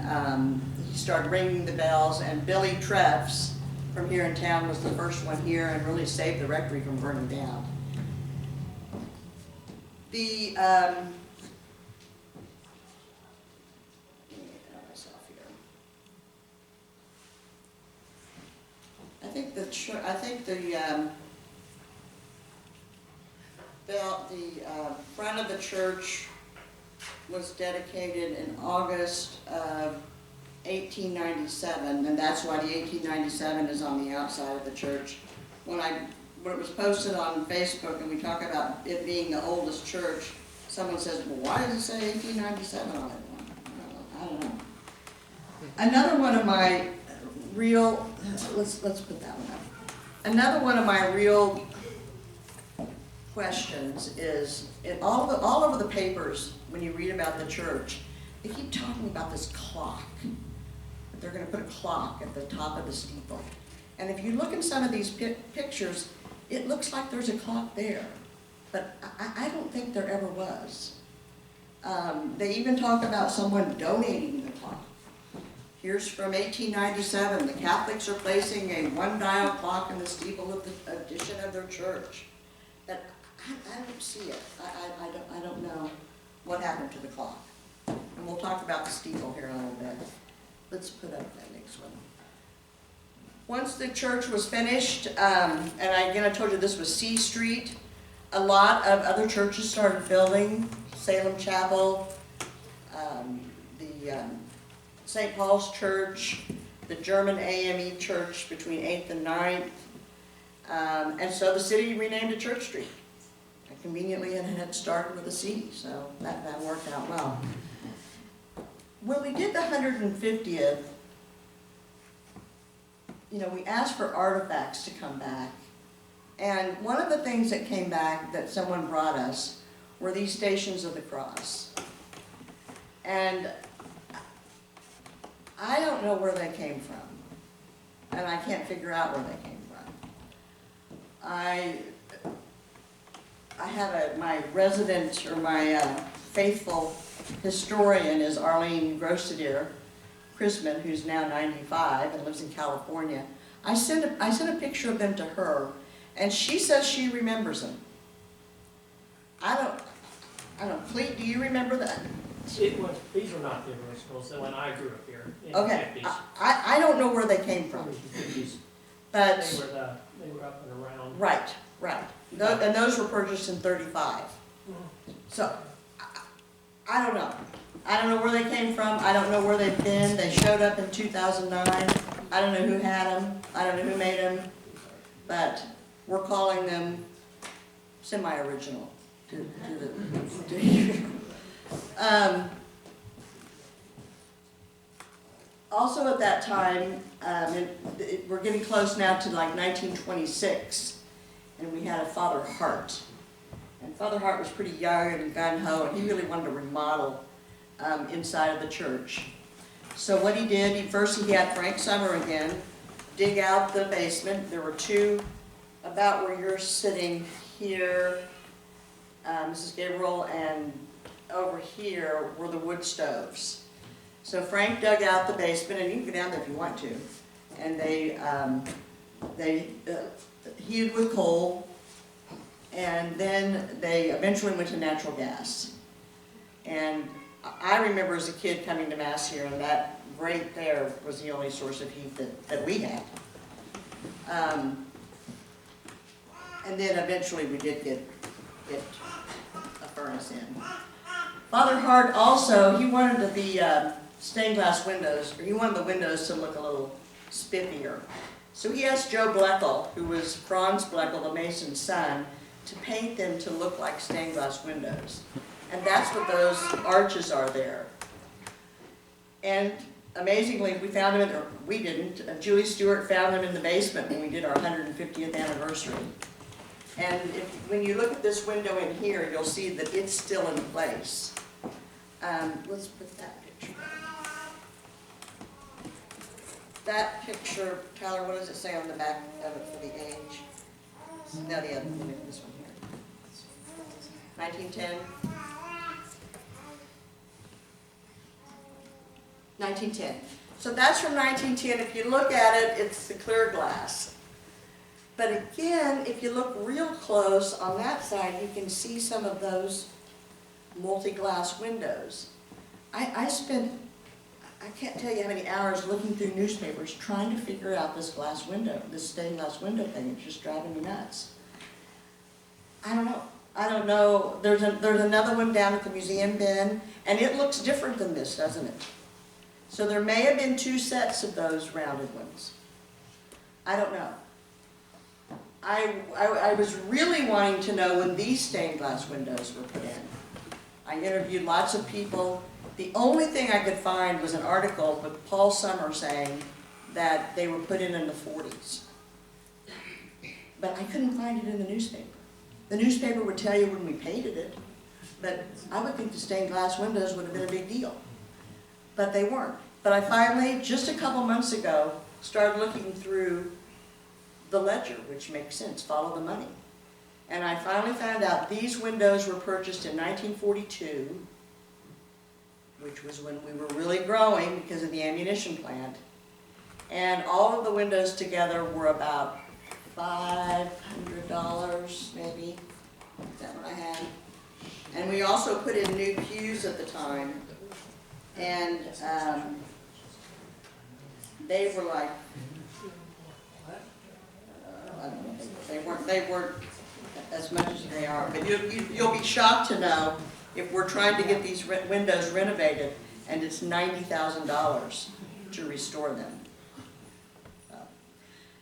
he started ringing the bells, and Billy Treffs from here in town was the first one here and really saved the rectory from burning down. I think the front of the church was dedicated in August of 1897, and that's why the 1897 is on the outside of the church. When it was posted on Facebook and we talk about it being the oldest church, someone says, well, why does it say 1897 on it? I don't know. Another one of my real, let's put that one up. Another one of my real questions is, all over the papers, when you read about the church, they keep talking about this clock. That they're going to put a clock at the top of the steeple. And if you look in some of these pictures, it looks like there's a clock there. But I don't think there ever was. They even talk about someone donating the clock. Here's from 1897. The Catholics are placing a 1-dial clock in the steeple of the addition of their church. But I don't see it. I don't know what happened to the clock. And we'll talk about the steeple here in a little bit. Let's put up that next one. Once the church was finished, and I told you this was C Street, a lot of other churches started building. Salem Chapel, the St. Paul's Church, the German AME Church between 8th and 9th. And so the city renamed it Church Street. And conveniently, it had started with a C, so that worked out well. When we did the 150th, we asked for artifacts to come back. And one of the things that came back that someone brought us were these Stations of the Cross. And I don't know where they came from. And I can't figure out where they came from. I have my resident, or my faithful historian is Arlene Grostadier Chrisman, who's now 95 and lives in California. I sent a picture of them to her, and she says she remembers them. I don't, Clete, do you remember that? These were not the originals, when I grew up here in the Okay, 50s. I don't know where they came from, but, They were up and around. right. And those were purchased in 35. So, I don't know. I don't know where they came from, I don't know where they've been. They showed up in 2009. I don't know who had them, I don't know who made them, but we're calling them semi-original. Also at that time, we're getting close now to like 1926, and we had a Father Hart. And Father Hart was pretty young and gung-ho, and he really wanted to remodel inside of the church. So what he did, first he had Frank Summer again dig out the basement. There were two about where you're sitting here, Mrs. Gabriel, and over here were the wood stoves. So Frank dug out the basement, and you can go down there if you want to, and they heated with coal, and then they eventually went to natural gas. And I remember as a kid coming to Mass here, and that grate there was the only source of heat that we had. And then eventually we did get a furnace in. Father Hart also, he wanted the stained glass windows, or he wanted the windows to look a little spiffier. So he asked Joe Bleckel, who was Franz Bleckel, the mason's son, to paint them to look like stained glass windows. And that's what those arches are there. And amazingly, we found them, or we didn't, Julie Stewart found them in the basement when we did our 150th anniversary. And when you look at this window in here, you'll see that it's still in place. Let's put that picture. That picture, Tyler, what does it say on the back of it for the age? No, the other one, this one here. 1910. 1910. So that's from 1910. If you look at it, it's the clear glass. But again, if you look real close on that side, you can see some of those multi-glass windows. I spent, I can't tell you how many hours looking through newspapers trying to figure out this glass window, this stained glass window thing. It's just driving me nuts. I don't know. There's another one down at the museum bin, and it looks different than this, doesn't it? So there may have been two sets of those rounded ones. I don't know. I was really wanting to know when these stained glass windows were put in. I interviewed lots of people. The only thing I could find was an article with Paul Summer saying that they were put in the 40s. But I couldn't find it in the newspaper. The newspaper would tell you when we painted it, but I would think the stained glass windows would have been a big deal. But they weren't. But I finally, just a couple months ago, started looking through the ledger, which makes sense, follow the money. And I finally found out these windows were purchased in 1942, which was when we were really growing because of the ammunition plant. And all of the windows together were about $500 maybe. Is that what I had? And we also put in new pews at the time. And they were like I don't know, they weren't as much as they are. But you'll be shocked to know if we're trying to get these windows renovated, and it's $90,000 to restore them.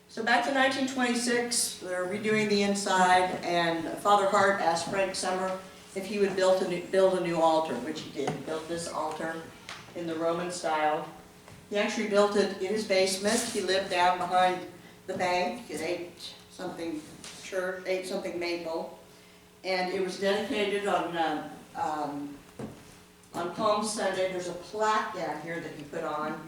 So back to 1926, they're redoing the inside, and Father Hart asked Frank Summer if he would build a new altar, which he did. He built this altar in the Roman style. He actually built it in his basement. He lived down behind the bank. He ate something maple, and it was dedicated on Palm Sunday. There's a plaque down here that he put on,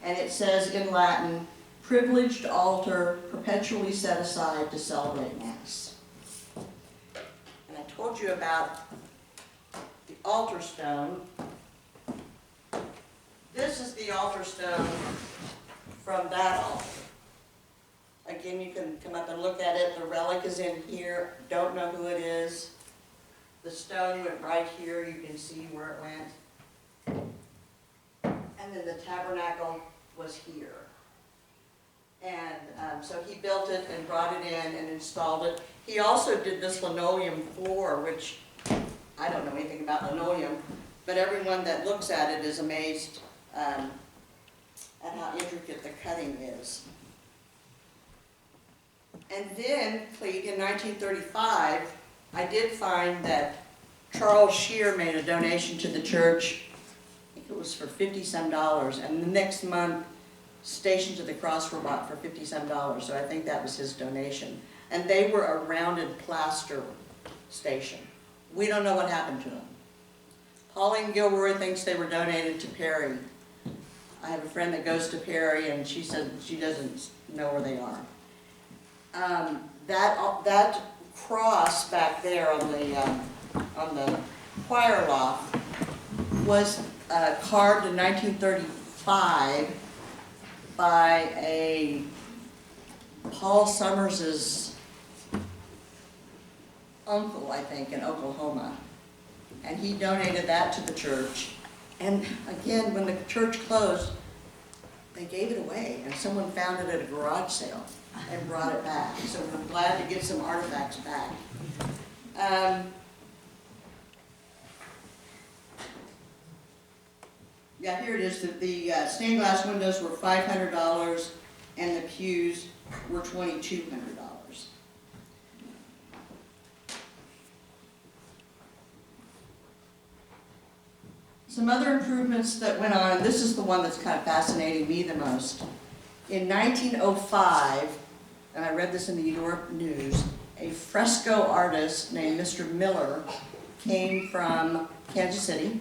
and it says in Latin, "Privileged altar perpetually set aside to celebrate Mass." And I told you about the altar stone. This is the altar stone from that altar. Again, you can come up and look at it. The relic is in here. Don't know who it is. The stone went right here. You can see where it went. And then the tabernacle was here. And so he built it and brought it in and installed it. He also did this linoleum floor, which I don't know anything about linoleum, but everyone that looks at it is amazed at how intricate the cutting is. And then, Clete, in 1935, I did find that Charles Shearer made a donation to the church. I think it was for $50-some, and the next month, Stations of the Cross were bought for $50-some, so I think that was his donation. And they were a rounded plaster station. We don't know what happened to them. Pauline Gilroy thinks they were donated to Perry. I have a friend that goes to Perry, and she said she doesn't know where they are. That cross back there on the choir loft was carved in 1935 by a Paul Summers's uncle, I think, in Oklahoma. And he donated that to the church. And again, when the church closed, they gave it away, and someone found it at a garage sale and brought it back. So we're glad to get some artifacts back. Yeah, here it is. The stained glass windows were $500, and the pews were $2,200. Some other improvements that went on, and this is the one that's kind of fascinating me the most. In 1905, and I read this in the Eudora News, a fresco artist named Mr. Miller came from Kansas City,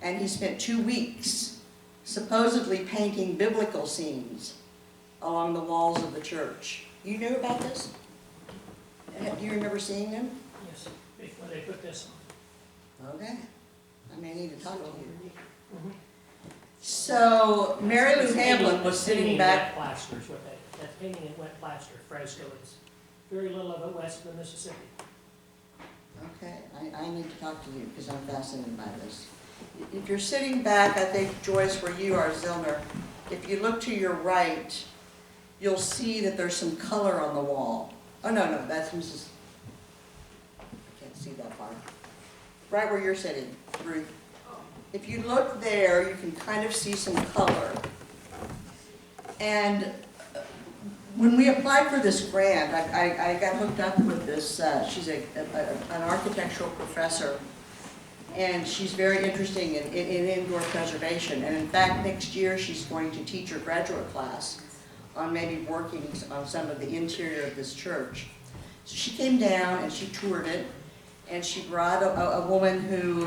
and he spent 2 weeks supposedly painting biblical scenes along the walls of the church. You knew about this? Do you remember seeing them? Yes, before they put this on. Okay. I may need to talk to you. So, Mary Lou Hamlin was sitting back. Wet plaster is what that painting in wet plaster, fresco is. Very little of it west of the Mississippi. Okay, I need to talk to you because I'm fascinated by this. If you're sitting back, I think, Joyce, where you are, Zillner, if you look to your right, you'll see that there's some color on the wall. Oh, no, that's Mrs. I can't see that far. Right where you're sitting, Ruth. If you look there, you can kind of see some color. And when we applied for this grant, I got hooked up with this, she's an architectural professor, and she's very interesting in indoor preservation. And in fact, next year she's going to teach her graduate class on maybe working on some of the interior of this church. So she came down and she toured it, and she brought a woman who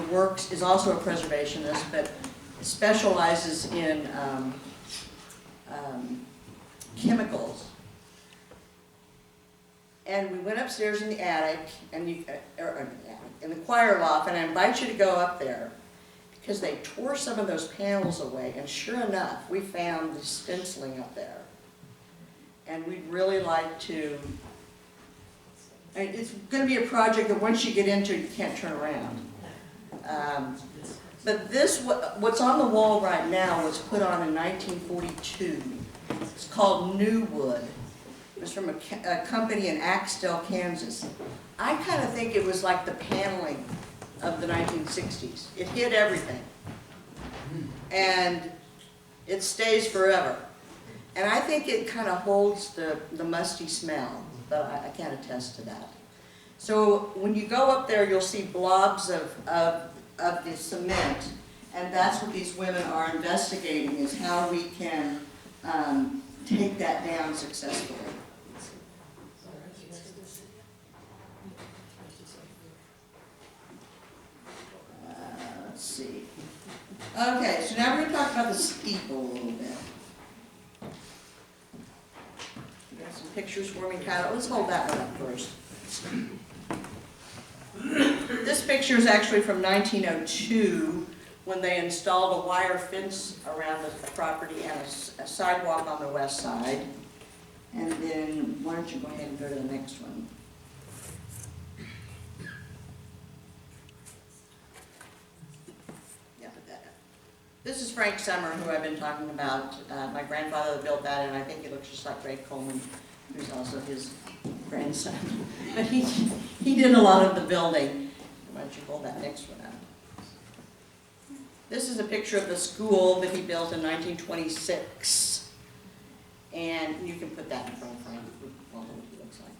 is also a preservationist, but specializes in chemicals. And we went upstairs in the attic, and in the choir loft, and I invite you to go up there, because they tore some of those panels away, and sure enough, we found the stenciling up there. And we'd really like to, it's going to be a project that once you get into, you can't turn around. But this, what's on the wall right now was put on in 1942. It's called New Wood. It was from a company in Axtell, Kansas. I kind of think it was like the paneling of the 1960s. It hid everything. And it stays forever. And I think it kind of holds the musty smell, but I can't attest to that. So when you go up there, you'll see blobs of the cement, and that's what these women are investigating, is how we can take that down successfully. Let's see. Okay, so now we're going to talk about the steeple a little bit. You got some pictures for me, Kyle? Let's hold that one up first. This picture is actually from 1902, when they installed a wire fence around the property and a sidewalk on the west side. And then, why don't you go ahead and go to the next one? Yeah, put that up. This is Frank Summer, who I've been talking about. My grandfather built that, and I think he looks just like Ray Coleman, who's also his grandson. But he did a lot of the building. Why don't you hold that next one up? This is a picture of the school that he built in 1926. And you can put that in front of Frank. Well, what he looks like.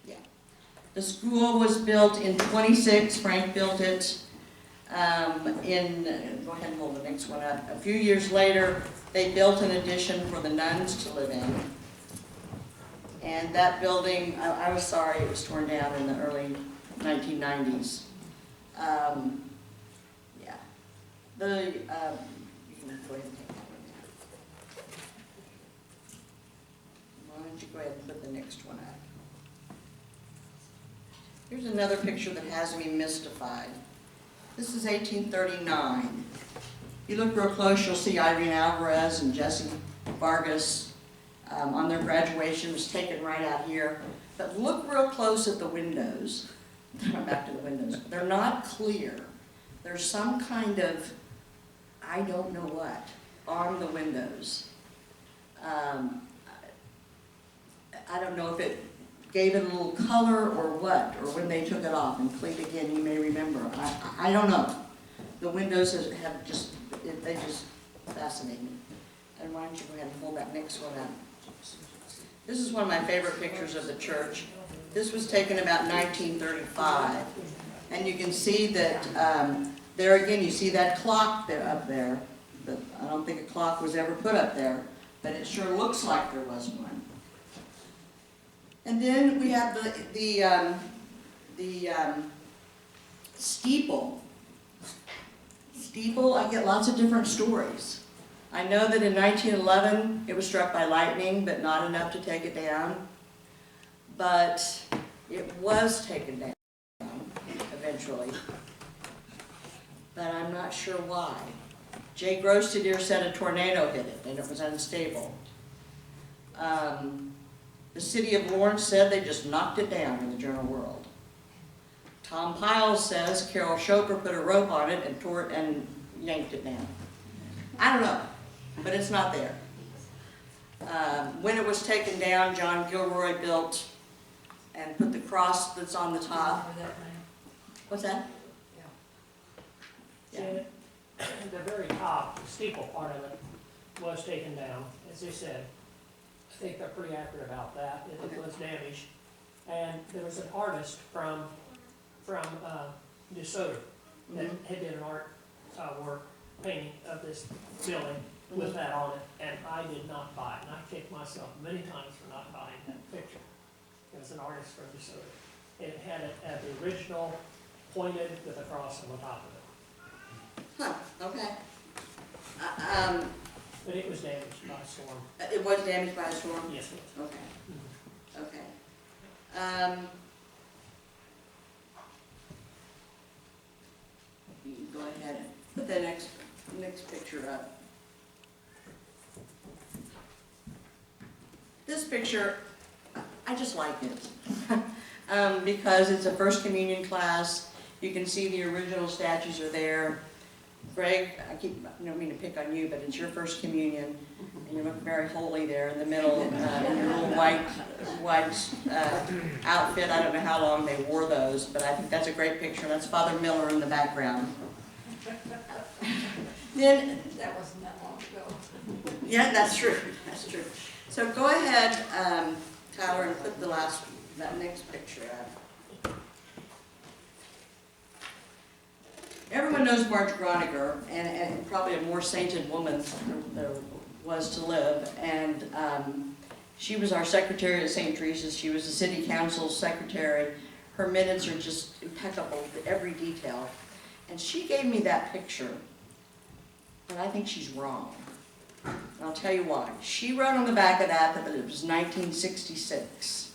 Yeah. The school was built in 26. Frank built it go ahead and hold the next one up. A few years later, they built an addition for the nuns to live in. And that building, I was sorry it was torn down in the early 1990s. Yeah. You can go ahead and take that one down. Why don't you go ahead and put the next one up? Here's another picture that has me mystified. This is 1839. If you look real close, you'll see Irene Alvarez and Jesse Vargas on their graduation. It was taken right out here. But look real close at the windows. Back to the windows. They're not clear. There's some kind of, I don't know what, on the windows. I don't know if it gave it a little color or what, or when they took it off and cleaned again, you may remember. I don't know. The windows have just, they just fascinate me. And why don't you go ahead and hold that next one up. This is one of my favorite pictures of the church. This was taken about 1935. And you can see that, there again, you see that clock there up there. But I don't think a clock was ever put up there, but it sure looks like there was one. And then we have the steeple. Steeple, I get lots of different stories. I know that in 1911 it was struck by lightning, but not enough to take it down. But it was taken down eventually. But I'm not sure why. Jay Grostadier said a tornado hit it and it was unstable. The city of Lawrence said they just knocked it down in the Journal World. Tom Piles says Carol Chopra put a rope on it and tore it and yanked it down. I don't know, but it's not there. When it was taken down, John Gilroy built and put the cross that's on the top. What's that? Yeah. The very top, the steeple part of it, was taken down, as they said. I think they're pretty accurate about that. It was damaged. And there was an artist from DeSoto that had did an art work painting of this building with that on it, and I did not buy it. And I kicked myself many times for not buying that picture. It was an artist from DeSoto. It had it at the original, pointed with a cross on the top of it. Huh, okay. But it was damaged by a storm. It was damaged by a storm? Yes, it was. Okay. Okay. You can go ahead and put the next picture up. This picture, I just like it. Because it's a First Communion class. You can see the original statues are there. Greg, I don't mean to pick on you, but it's your First Communion. And you look very holy there in the middle, in your little white outfit. I don't know how long they wore those, but I think that's a great picture. That's Father Miller in the background. Then, That wasn't that long ago. yeah, that's true, that's true. So go ahead, Tyler, and put that next picture up. Everyone knows Marge Groninger, and probably a more sainted woman there was to live. And she was our secretary at St. Teresa's. She was the city council's secretary. Her minutes are just impeccable to every detail. And she gave me that picture, but I think she's wrong. And I'll tell you why. She wrote on the back of that it was 1966.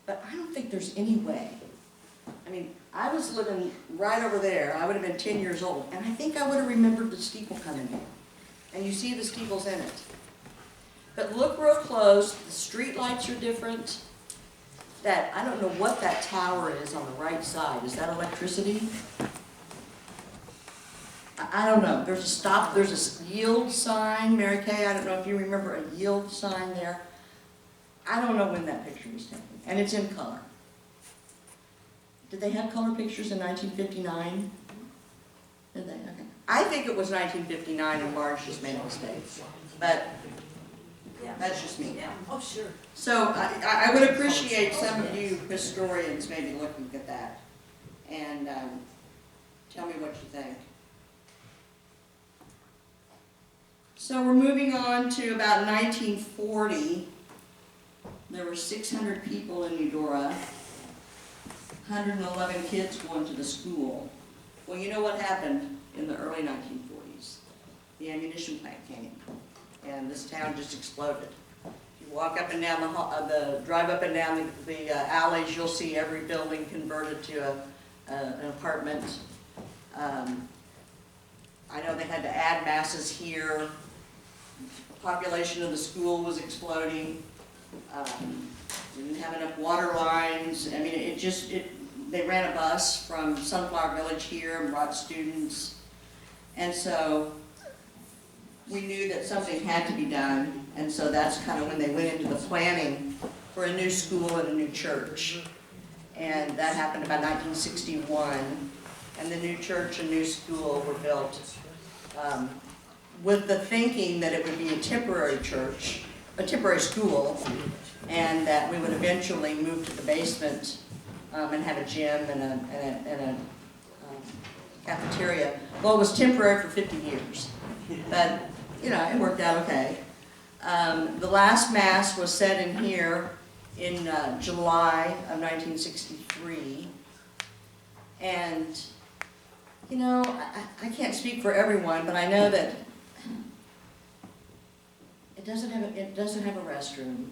But I don't think there's any way. I mean, I was living right over there. I would have been 10 years old, and I think I would have remembered the steeple coming in. And you see the steeples in it. But look real close. The street lights are different. I don't know what that tower is on the right side. Is that electricity? I don't know. There's a stop. There's a yield sign, Mary Kay. I don't know if you remember a yield sign there. I don't know when that picture was taken, and it's in color. Did they have color pictures in 1959? Did they? Okay. I think it was 1959 and Marge just made a mistake. But that's just me. Yeah, oh, sure. So I would appreciate some of you historians maybe looking at that and tell me what you think. So we're moving on to about 1940. There were 600 people in Eudora. 111 kids going to the school. Well, you know what happened in the early 1940s? The ammunition plant came, and this town just exploded. If you walk up and down drive up and down the alleys, you'll see every building converted to an apartment. I know they had to add masses here. The population of the school was exploding. We didn't have enough water lines. I mean, they ran a bus from Sunflower Village here and brought students. And so we knew that something had to be done. And so that's kind of when they went into the planning for a new school and a new church. And that happened about 1961. And the new church and new school were built with the thinking that it would be a temporary church, a temporary school, and that we would eventually move to the basement and have a gym and a cafeteria. Well, it was temporary for 50 years, but you know, it worked out okay. The last Mass was said in here in July of 1963, and you know, I can't speak for everyone, but I know that it doesn't have a restroom.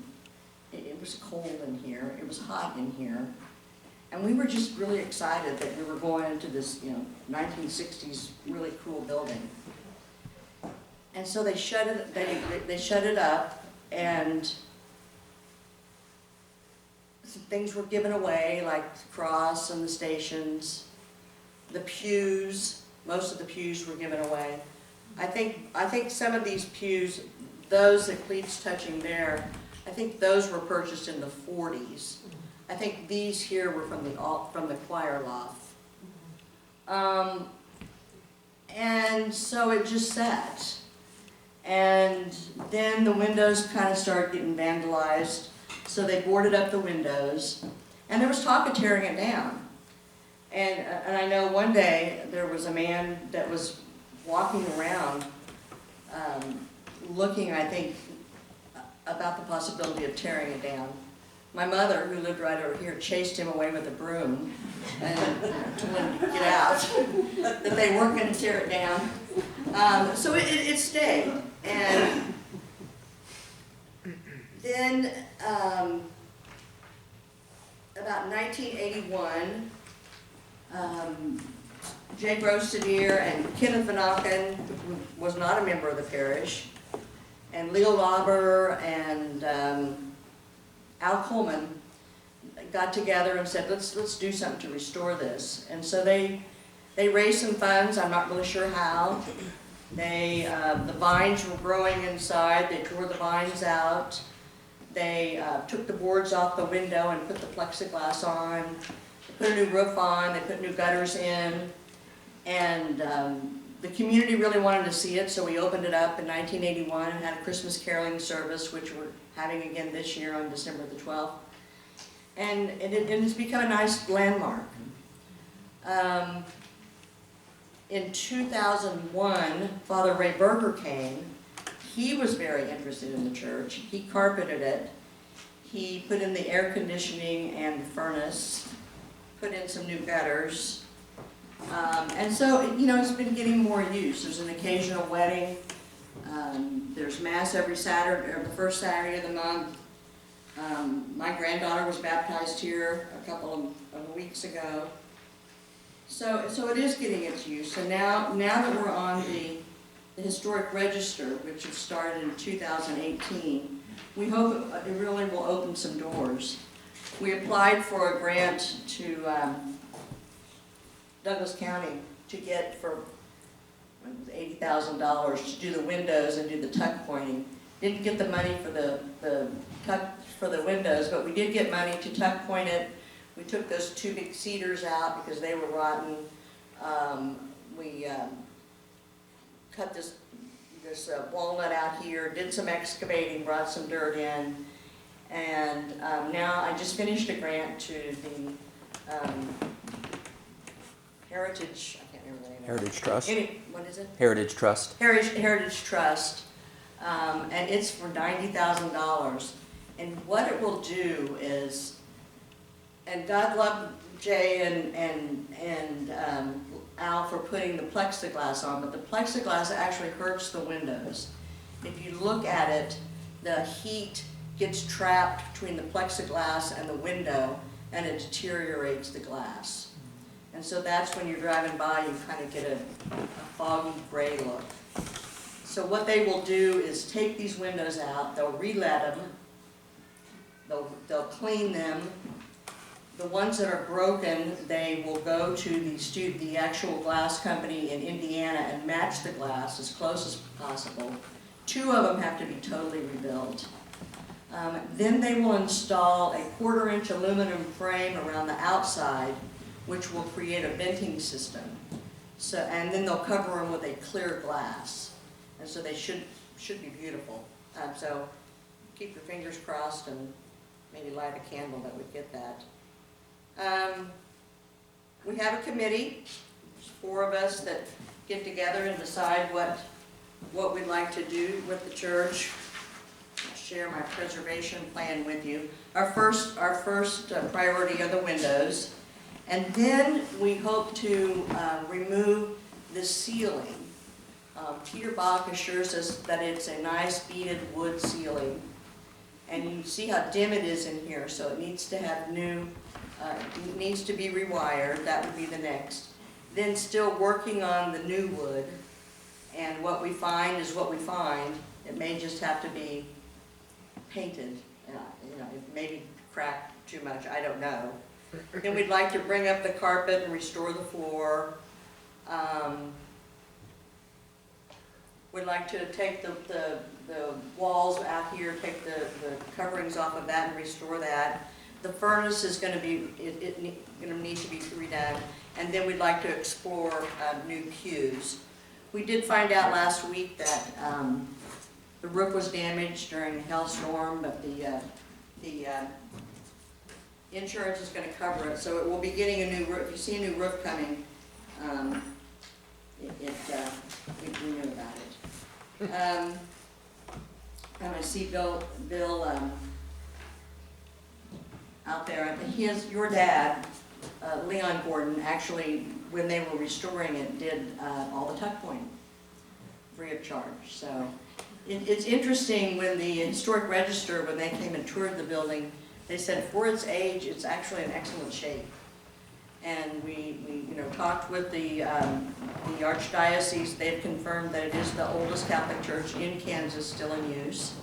It was cold in here. It was hot in here. And we were just really excited that we were going into this, you know, 1960s really cool building. And so they shut it up, and some things were given away, like the cross and the stations. The pews, most of the pews were given away. I think some of these pews, those that Cleet's touching there, I think those were purchased in the 40s. I think these here were from the choir loft. And so it just sat. And then the windows kind of started getting vandalized, so they boarded up the windows. And there was talk of tearing it down. And I know one day there was a man that was walking around looking, I think, about the possibility of tearing it down. My mother, who lived right over here, chased him away with a broom and told him to get out, that they weren't going to tear it down. So it stayed. And then about 1981, Jay Grostadier and Kenneth Van Auken, who was not a member of the parish, and Leo Lauber and Al Coleman got together and said, let's do something to restore this. And so they raised some funds, I'm not really sure how, The vines were growing inside, they tore the vines out. They took the boards off the window and put the plexiglass on. They put a new roof on, they put new gutters in. And the community really wanted to see it, so we opened it up in 1981 and had a Christmas caroling service, which we're having again this year on December the 12th. And it has become a nice landmark. In 2001, Father Ray Berger came. He was very interested in the church. He carpeted it. He put in the air conditioning and the furnace, put in some new gutters. And so, you know, it's been getting more use. There's an occasional wedding. There's Mass every Saturday, or the first Saturday of the month. My granddaughter was baptized here a couple of weeks ago. So it is getting its use. So now that we're on the Historic Register, which was started in 2018, we hope it really will open some doors. We applied for a grant to Douglas County to get for $80,000 to do the windows and do the tuck pointing. Didn't get the money for the tuck for the windows, but we did get money to tuck point it. We took those two big cedars out because they were rotten. We cut this walnut out here, did some excavating, brought some dirt in, and now I just finished a grant to the Heritage, I can't remember the name. Heritage Trust. What is it? Heritage Trust. Heritage Trust, and it's for $90,000. And what it will do is, and God love Jay and Al for putting the plexiglass on, but the plexiglass actually hurts the windows. If you look at it, the heat gets trapped between the plexiglass and the window, and it deteriorates the glass. And so that's when you're driving by, you kind of get a foggy gray look. So what they will do is take these windows out, they'll re-let them, they'll clean them. The ones that are broken, they will go to the actual glass company in Indiana and match the glass as close as possible. 2 of them have to be totally rebuilt. Then they will install a 1/4-inch aluminum frame around the outside, which will create a venting system. So, and then they'll cover them with a clear glass. And so they should be beautiful. So keep your fingers crossed and maybe light a candle that we get that. We have a committee. There's 4 of us that get together and decide what we'd like to do with the church. I'll share my preservation plan with you. Our first priority are the windows. And then we hope to remove the ceiling. Peter Bach assures us that it's a nice beaded wood ceiling. And you see how dim it is in here, so it needs to have it needs to be rewired. That would be the next. Then still working on the new wood. And what we find is what we find. It may just have to be painted. You know, it maybe cracked too much, I don't know. Then we'd like to bring up the carpet and restore the floor. We'd like to take the walls out here, take the coverings off of that and restore that. The furnace is going to be, going to need to be redone. And then we'd like to explore new pews. We did find out last week that the roof was damaged during a hailstorm, but the insurance is going to cover it, so it will be getting a new roof. If you see a new roof coming, we knew about it. And I see Bill out there. Your dad, Leon Gordon, actually, when they were restoring it, did all the tuck pointing free of charge. So it's interesting when the Historic Register, when they came and toured the building, they said for its age, it's actually in excellent shape. And we talked with the Archdiocese. They've confirmed that it is the oldest Catholic church in Kansas still in use.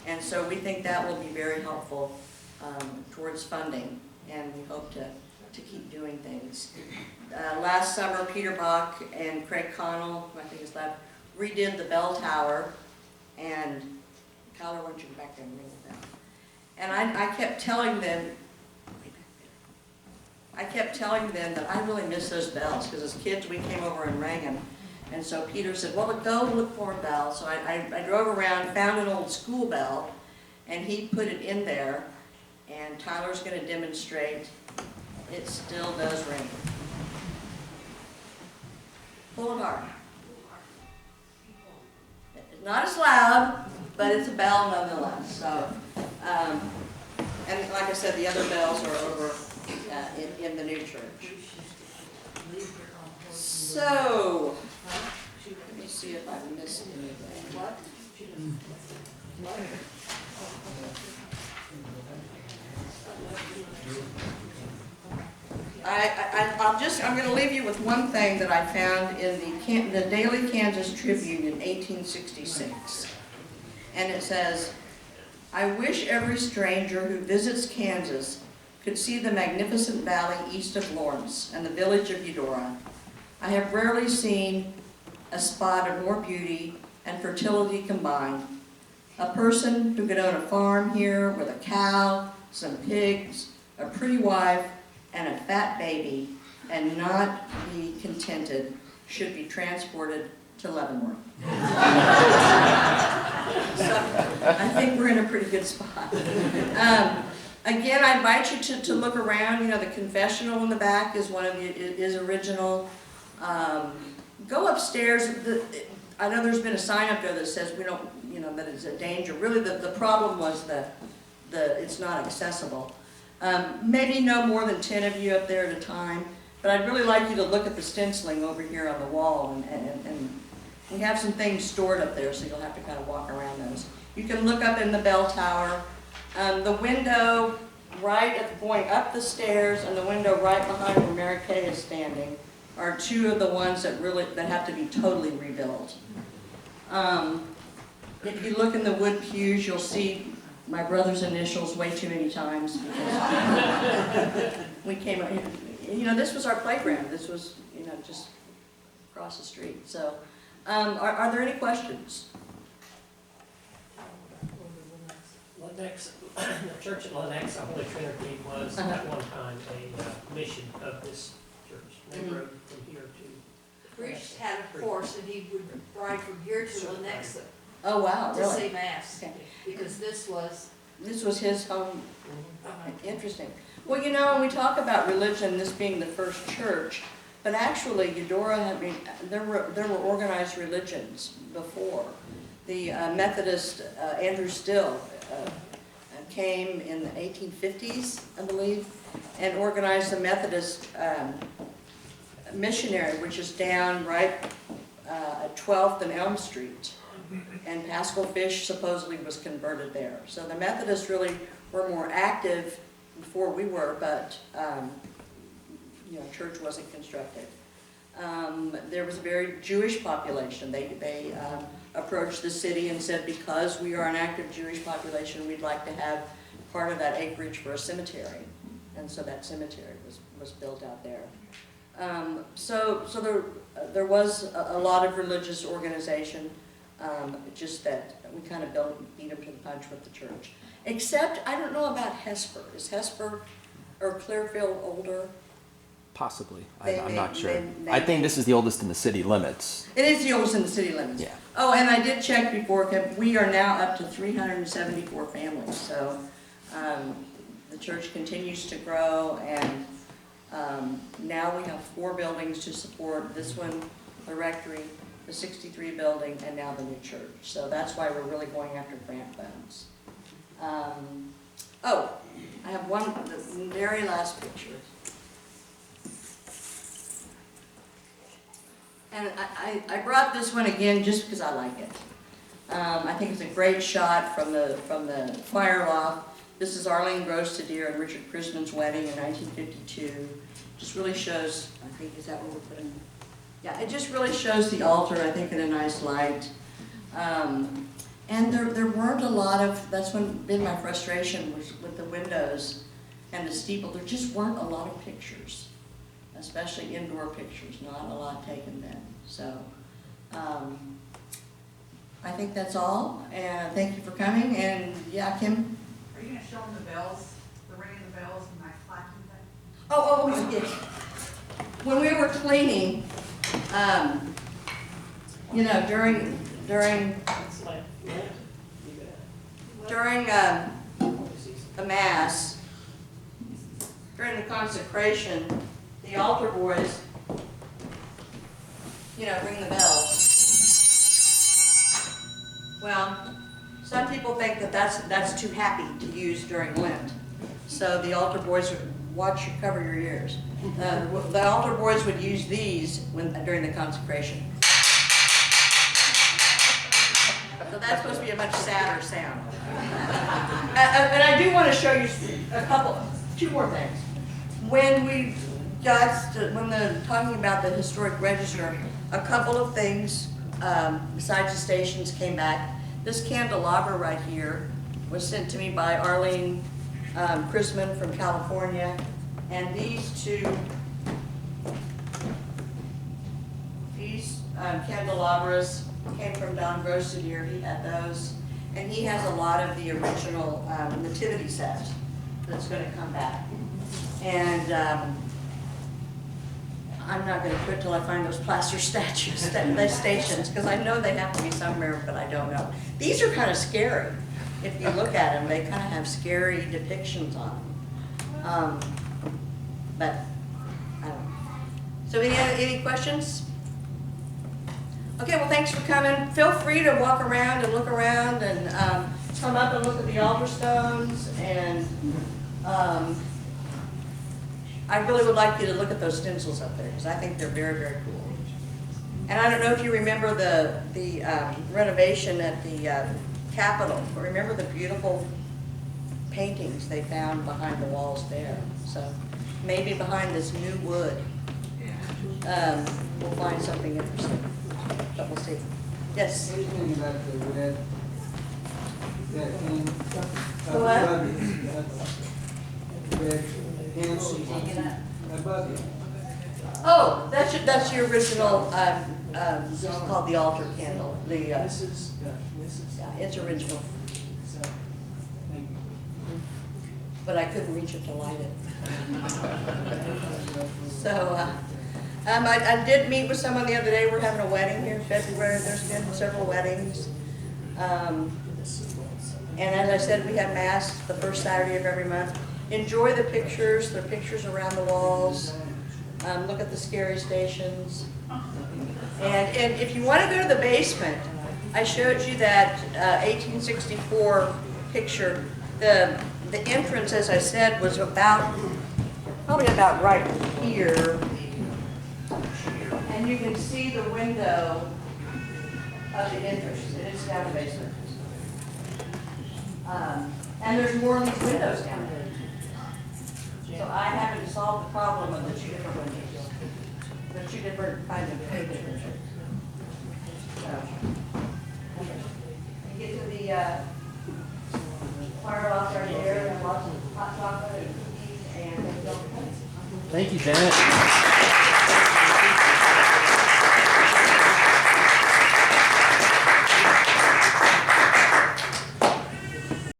And so we think that will be very helpful towards funding. And we hope to keep doing things. Last summer, Peter Bach and Craig Connell, who I think is left, redid the bell tower, and Kyler, why don't you go back there and ring the bell? And I kept telling them, that I really miss those bells, because as kids, we came over and rang them. And so Peter said, well, go look for a bell. So I drove around, found an old school bell, and he put it in there, and Tyler's going to demonstrate. It still does ring. Pull it hard. It's not as loud, but it's a bell nonetheless. So, and like I said, the other bells are over in the new church. So, let me see if I missed anything. What? I'm going to leave you with one thing that I found in the Daily Kansas Tribune in 1866. And it says, I wish every stranger who visits Kansas could see the magnificent valley east of Lawrence and the village of Eudora. I have rarely seen a spot of more beauty and fertility combined. A person who could own a farm here with a cow, some pigs, a pretty wife, and a fat baby, and not be contented, should be transported to Leavenworth. So I think we're in a pretty good spot. Again, I invite you to look around. You know, the confessional in the back is is original. Go upstairs. I know there's been a sign up there that says we don't, that it's a danger. Really, the problem was that it's not accessible. Maybe no more than 10 of you up there at a time, but I'd really like you to look at the stenciling over here on the wall, and we have some things stored up there, so you'll have to kind of walk around those. You can look up in the bell tower. The window going up the stairs and the window right behind where Mary Kay is standing are two of the ones that have to be totally rebuilt. If you look in the wood pews, you'll see my brother's initials way too many times. We came up here, this was our playground. This was, just across the street. So, are there any questions? Lenexa, the church at Lenexa, Holy Trinity, was at one time a mission of this church. They rode from here to. Priest had a horse and he would ride from here to Lenexa Oh, wow, to really? say mass, Okay. because this was. This was his home. Interesting. Well, when we talk about religion, this being the first church, but actually Eudora, there were organized religions before. The Methodist, Andrew Still, came in the 1850s, I believe, and organized the Methodist missionary, which is down right at 12th and Elm Street. And Pascal Fish supposedly was converted there. So the Methodists really were more active before we were, but church wasn't constructed. There was a very Jewish population. They approached the city and said, because we are an active Jewish population, we'd like to have part of that acreage for a cemetery. And so that cemetery was built out there. So there was a lot of religious organization. Just that we kind of beat them to the punch with the church. Except, I don't know about Hesper. Is Hesper or Clearfield older? Possibly. I'm not sure. I think this is the oldest in the city limits. It is the oldest in the city limits. Yeah. Oh, and I did check before. We are now up to 374 families. So the church continues to grow, and now we have 4 buildings to support. This one, the Rectory, the 63 building, and now the new church. So that's why we're really going after grant funds. I have the very last picture. And I brought this one again just because I like it. I think it's a great shot from the fire loft. This is Arlene Grostadier and Richard Prisman's wedding in 1952. Just really shows, I think, is that what we're putting? Yeah, it just really shows the altar, I think, in a nice light. And there weren't a lot of, that's been my frustration was with the windows and the steeple. There just weren't a lot of pictures, especially indoor pictures, not a lot taken then. So I think that's all, and thank you for coming, and yeah, Kim? Are you gonna show them the bells, the ringing of the bells and my clacking thing? Oh, yes. When we were cleaning, you know, during It's like, yeah, you got the Mass, during the consecration, the altar boys, you know, ring the bells. Well, some people think that that's too happy to use during Lent. So the altar boys would watch you cover your ears. The altar boys would use these during the consecration. So that's supposed to be a much sadder sound. And I do want to show you two more things. When talking about the historic register, a couple of things besides the stations came back. This candelabra right here was sent to me by Arlene Chrisman from California, and these candelabras came from Don Grosadier. He had those, and he has a lot of the original nativity set that's going to come back. And I'm not going to quit till I find those plaster statues, stations, because I know they have to be somewhere, but I don't know. These are kind of scary. If you look at them, they kind of have scary depictions on them. But I don't know. So any questions? Okay, well, thanks for coming. Feel free to walk around and look around and come up and look at the altar stones. And I really would like you to look at those stencils up there, because I think they're very, very cool. And I don't know if you remember the renovation at the Capitol. Remember the beautiful paintings they found behind the walls there. So maybe behind this new wood, we'll find something interesting. But we'll see. Yes? What do you think about the red, that thing? What? Red pencils above it. Oh, that's your original, this is called the altar candle. Yeah, it's original. But I couldn't reach it to light it. So, I did meet with someone the other day. We're having a wedding here in February. There's been several weddings. And as I said, we have Mass the first Saturday of every month. Enjoy the pictures. There are pictures around the walls. Look at the scary stations. And if you want to go to the basement, I showed you that 1864 picture. The entrance, as I said, was probably about right here. And you can see the window of the entrance. It is down the basement. And there's more of these windows down there. So I haven't solved the problem of the two different windows. The two different kinds of windows. So, you get to the fire off right there, and lots of hot chocolate and cookies and Thank you, Janet.